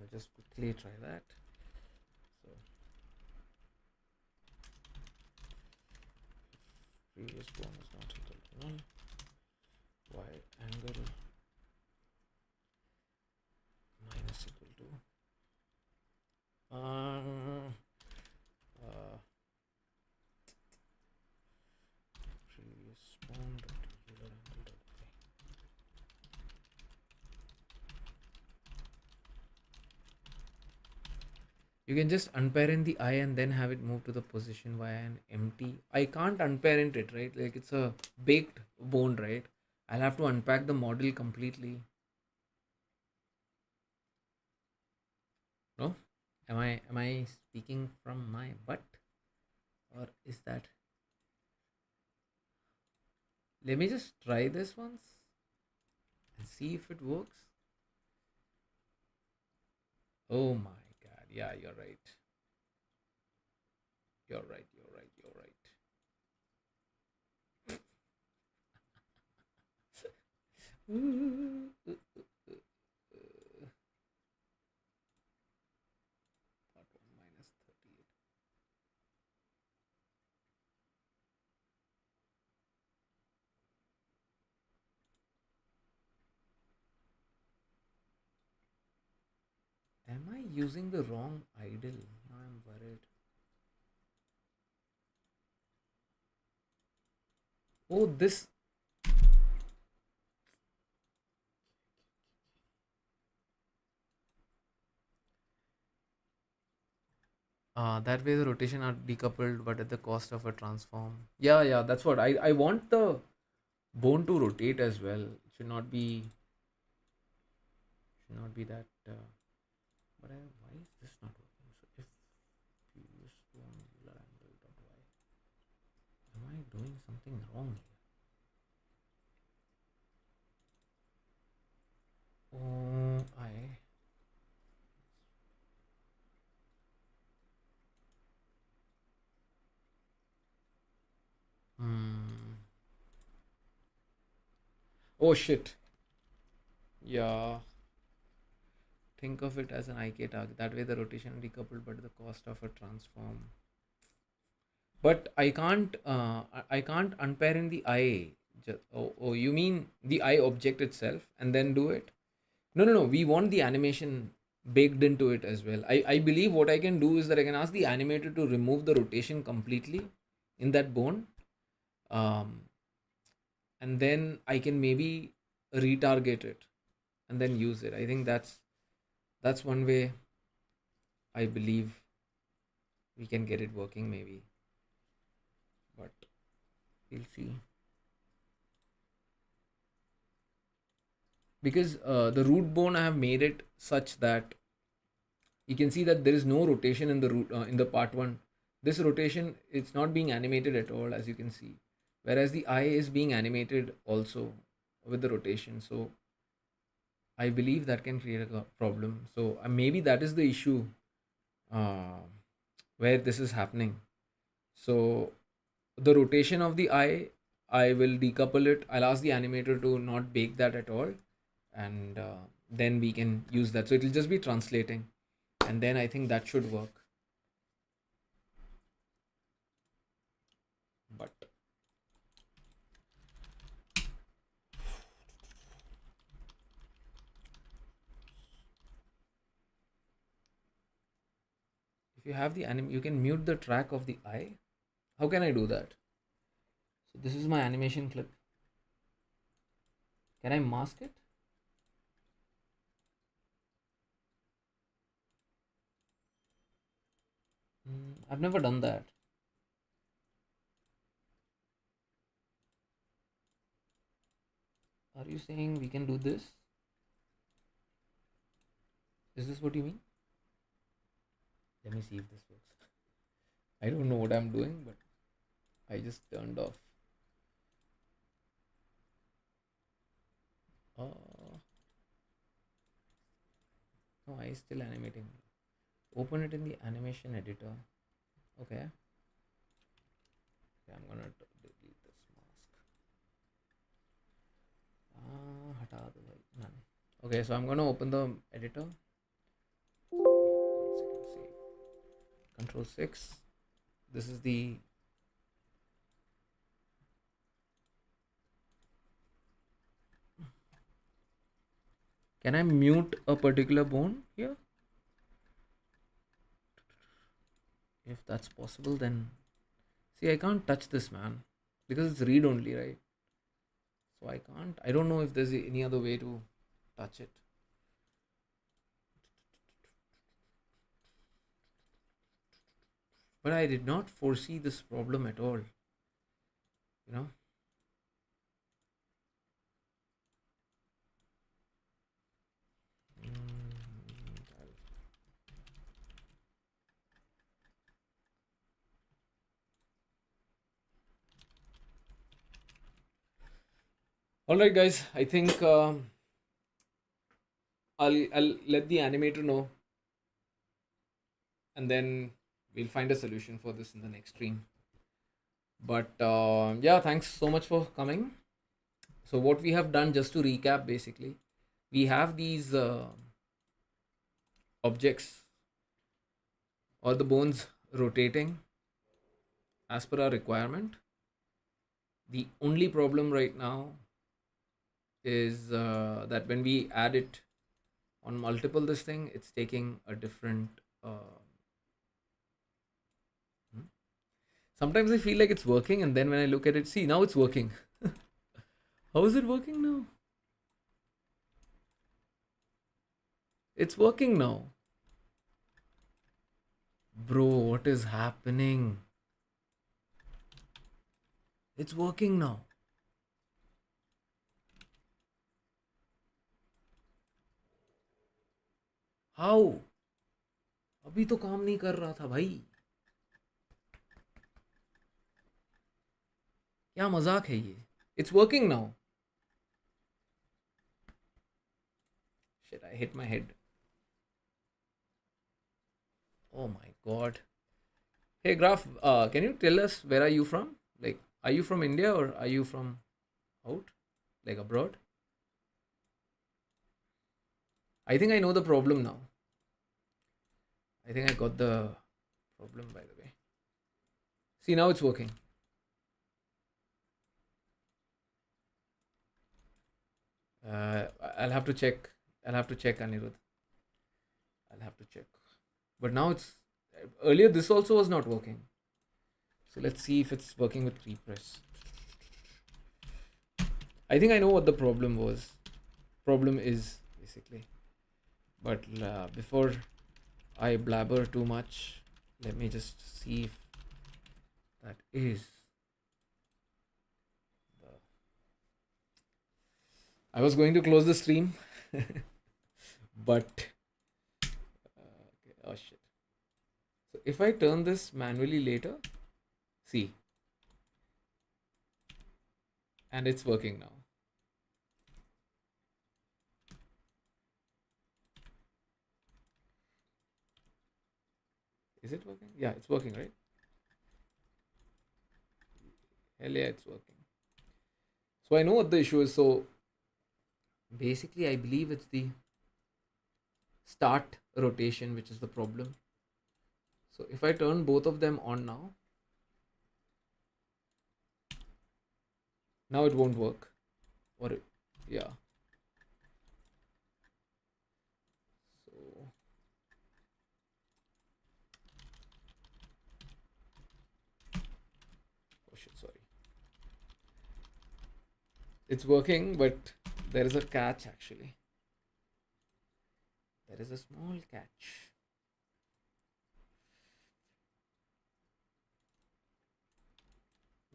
I'll just quickly try that. So previous one is not equal to null. Y angle minus equal to uh, previous one dot Euler angle dot y. You can just unparent the eye and then have it move to the position via an empty. I can't unparent it, right? Like it's a baked bone, right? I'll have to unpack the model completely. No? Am I speaking from my butt? Or is that, let me just try this once and see if it works. Oh my god, yeah, you're right. You're right, you're right, you're right. Part 1 minus 38. Am I using the wrong idle? Now I'm worried. Oh, this. That way the rotation are decoupled, but at the cost of a transform. Yeah, yeah, that's what I want the bone to rotate as well. It should not be that. But why is this not working? So if previous bone angle dot y, am I doing something wrong here? Oh shit. Yeah. Think of it as an IK target. That way the rotation will decoupled, but the cost of a transform. But I can't unpair in the eye. Oh, you mean the eye object itself and then do it? No, no, no. We want the animation baked into it as well. I believe what I can do is that I can ask the animator to remove the rotation completely in that bone. Um, and then I can maybe retarget it and then use it. I think that's one way I believe we can get it working maybe. But we'll see. Because the root bone I have made it such that you can see that there is no rotation in the root in the part 1. This rotation, it's not being animated at all, as you can see, whereas the eye is being animated also with the rotation. So I believe that can create a problem. So maybe that is the issue uh, where this is happening. So the rotation of the eye, I will decouple it. I'll ask the animator to not bake that at all, and then we can use that. So it will just be translating, and then I think that should work. But if you have the anim, you can mute the track of the eye. How can I do that? So this is my animation clip. Can I mask it? I've never done that. Are you saying we can do this? Is this what you mean? Let me see if this works. I don't know what I'm doing, but I just turned off. No, I still animating. Open it in the animation editor. Okay. I'm gonna delete this mask. हटा दो भाई. None. Okay, so I'm gonna open the editor. 1 second, save. Control 6. This is the Can I mute a particular bone here? If that's possible, then see, I can't touch this, man, because it's read only, right? So I can't. I don't know if there's any other way to touch it. But I did not foresee this problem at all. You know. All right, guys. I think I'll let the animator know, and then we'll find a solution for this in the next stream. But yeah, thanks so much for coming. So what we have done, just to recap, basically, we have these objects or the bones rotating as per our requirement. The only problem right now is that when we add it on multiple this thing, it's taking a different sometimes I feel like it's working, and then when I look at it, see, now it's working. How is it working now? It's working now. Bro, what is happening? It's working now. How? अभी तो काम नहीं कर रहा था भाई. क्या मजाक है ये? It's working now. Shit, I hit my head. Oh my god. Hey Graf, can you tell us where are you from? Like, are you from India or are you from out? Like abroad? I think I know the problem now. I think I got the problem, by the way. See, now it's working. Uh, I'll have to check. I'll have to check, Anirudh. I'll have to check. But now it's. Earlier, this also was not working. So let's see if it's working with repress. I think I know what the problem was. Problem is, basically. But before I blabber too much, let me just see if that is. I was going to close the stream, but okay. Oh shit. So if I turn this manually later, see, and it's working now. Is it working? Yeah, it's working, right? Hell yeah, it's working. So I know what the issue is. So basically, I believe it's the start rotation which is the problem. So if I turn both of them on now it won't work. Or yeah. So oh shit, sorry. It's working, but there is a catch actually. There is a small catch.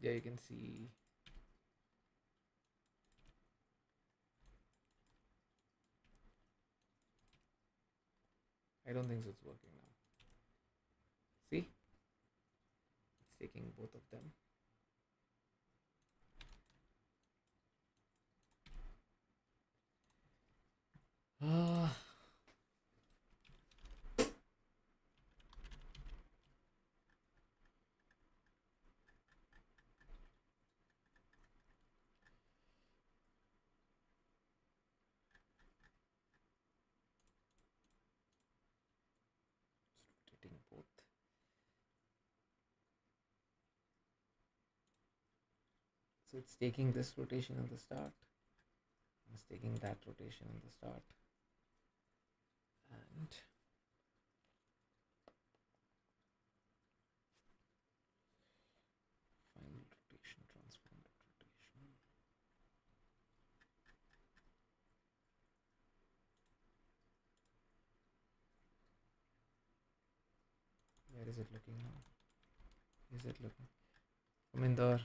Yeah, you can see. I don't think so it's working now. See? It's taking both of them. Ah. Rotating both. So it's taking this rotation at the start. It's taking that rotation at the start. And final rotation, transformed rotation. Where is it looking now? Is it looking? Aminder.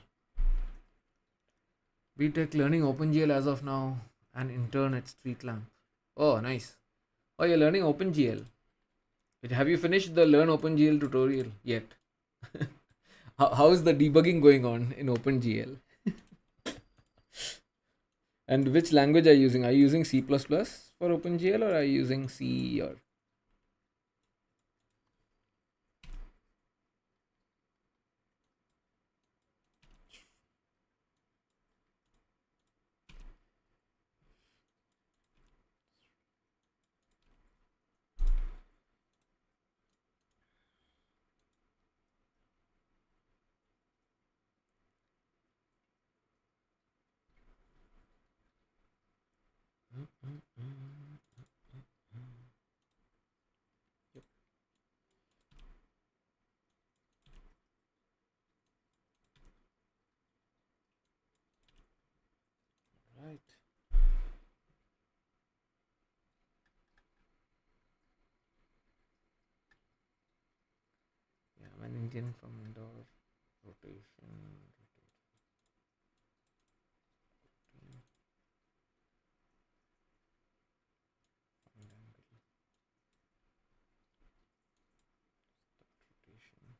BTech learning OpenGL as of now. An intern at Street Lamp. Oh, nice. Oh, you're learning OpenGL. Have you finished the Learn OpenGL tutorial yet? How is the debugging going on in OpenGL? And which language are you using? Are you using C++ for OpenGL or are you using C or? Yep. Right. Yeah, I'm an Indian from indoor rotation. Rotation.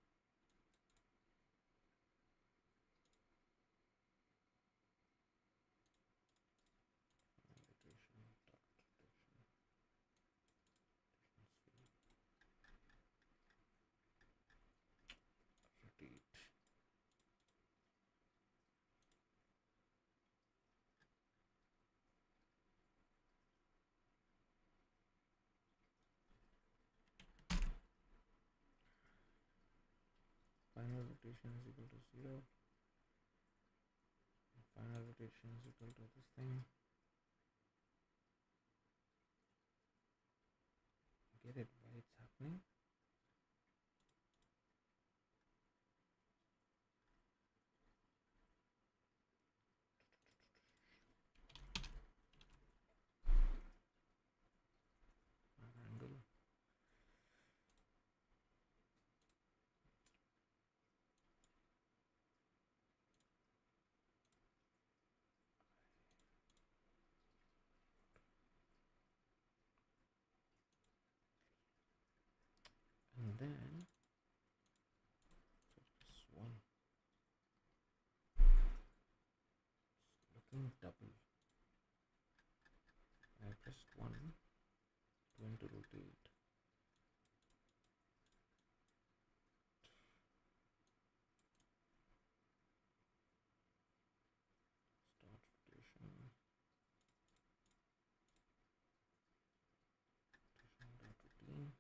Rotate. final rotation is equal to 0. Final rotation is equal to this thing. Get it? Why it's happening? Angle. And then this one looking double. I pressed 1, going to rotate. Start rotation. Rotation.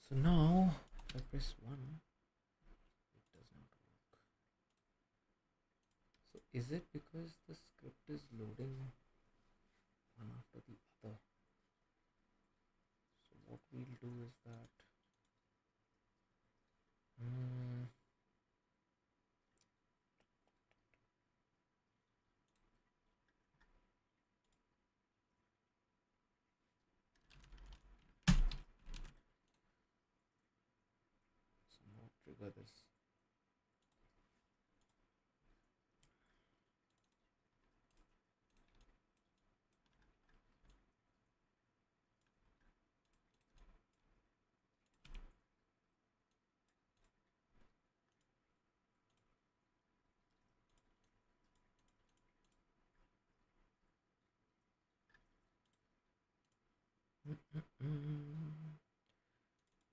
So now, if I press 1, it does not work. So is it because the script is loading one after the other? So what we'll do is that so now trigger this.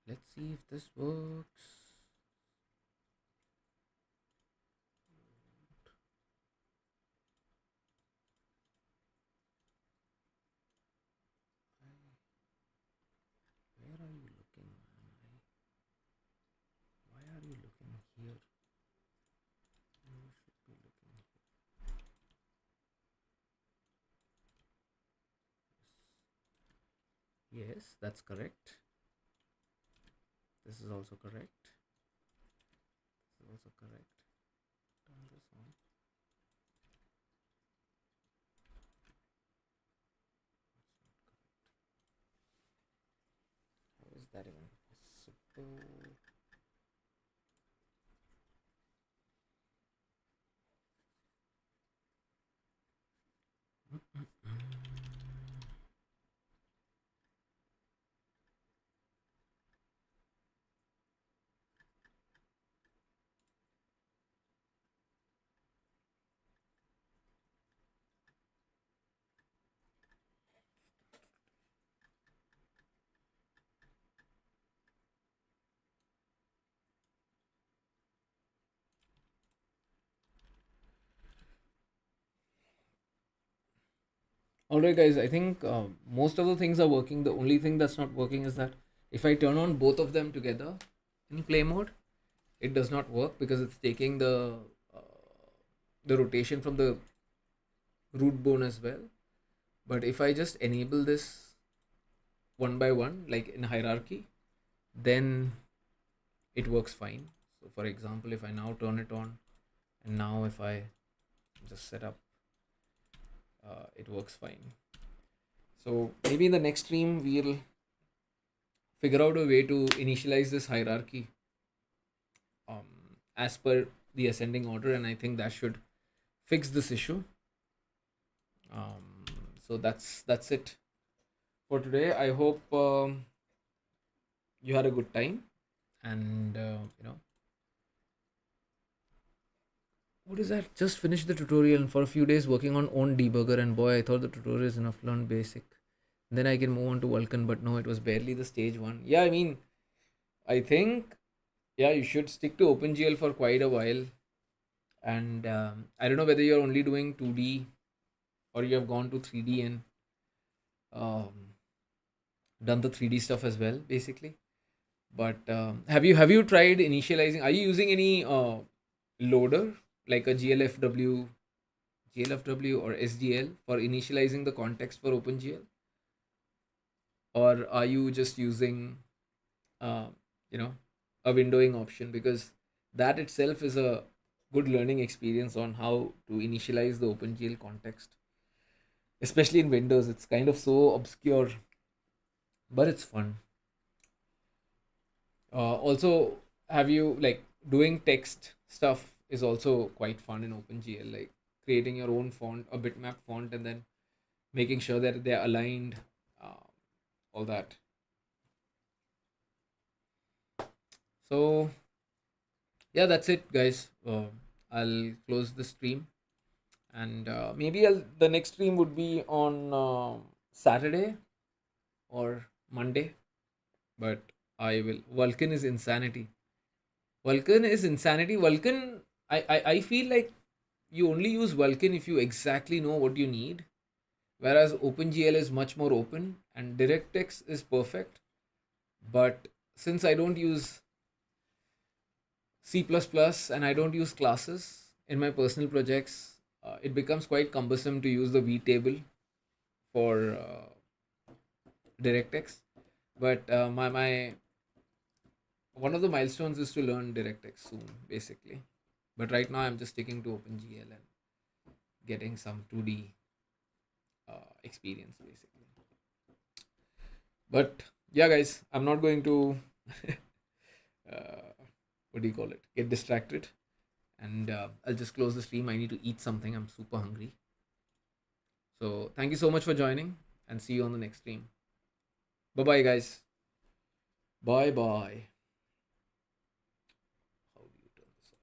Let's see if this works. Where are you looking, man? Why are you looking here? You should be looking here. Yes, that's correct. This is also correct. This is also correct. Turn this on. How is that even possible? Alright guys, I think most of the things are working. The only thing that's not working is that if I turn on both of them together in play mode, it does not work because it's taking the rotation from the root bone as well. But if I just enable this one by one, like in hierarchy, then it works fine. So for example, if I now turn it on, and now if I just set up, it works fine. So maybe in the next stream we'll figure out a way to initialize this hierarchy um, as per the ascending order, and I think that should fix this issue. So that's it for today. I hope you had a good time, and what is that? Just finished the tutorial and for a few days working on own debugger, and boy, I thought the tutorial is enough to learn basic. Then I can move on to Vulkan, but no, it was barely the stage 1. Yeah, I mean, I think Yeah, you should stick to OpenGL for quite a while. And I don't know whether you're only doing 2D or you have gone to 3D and um, done the 3D stuff as well, basically. But have you tried initializing? Are you using any loader like a GLFW or SGL for initializing the context for OpenGL, or are you just using uh, you know a windowing option? Because that itself is a good learning experience on how to initialize the OpenGL context, especially in Windows. It's kind of so obscure, but it's fun. Also, have you like doing text stuff is also quite fun in OpenGL, like creating your own font, a bitmap font, and then making sure that they're aligned, uh, all that. So yeah, that's it, guys. I'll close the stream, and maybe the next stream would be on Saturday or Monday. But I will. Vulkan is insanity. Vulkan is insanity. Vulkan, I feel like you only use Vulkan if you exactly know what you need. Whereas OpenGL is much more open and DirectX is perfect. But since I don't use C++ and I don't use classes in my personal projects, it becomes quite cumbersome to use the vtable for DirectX. But my one of the milestones is to learn DirectX soon, basically. But right now, I'm just sticking to OpenGL and getting some 2D experience, basically. But yeah, guys, I'm not going to what do you call it? Get distracted, and I'll just close the stream. I need to eat something. I'm super hungry. So thank you so much for joining, and see you on the next stream. Bye bye, guys. Bye bye.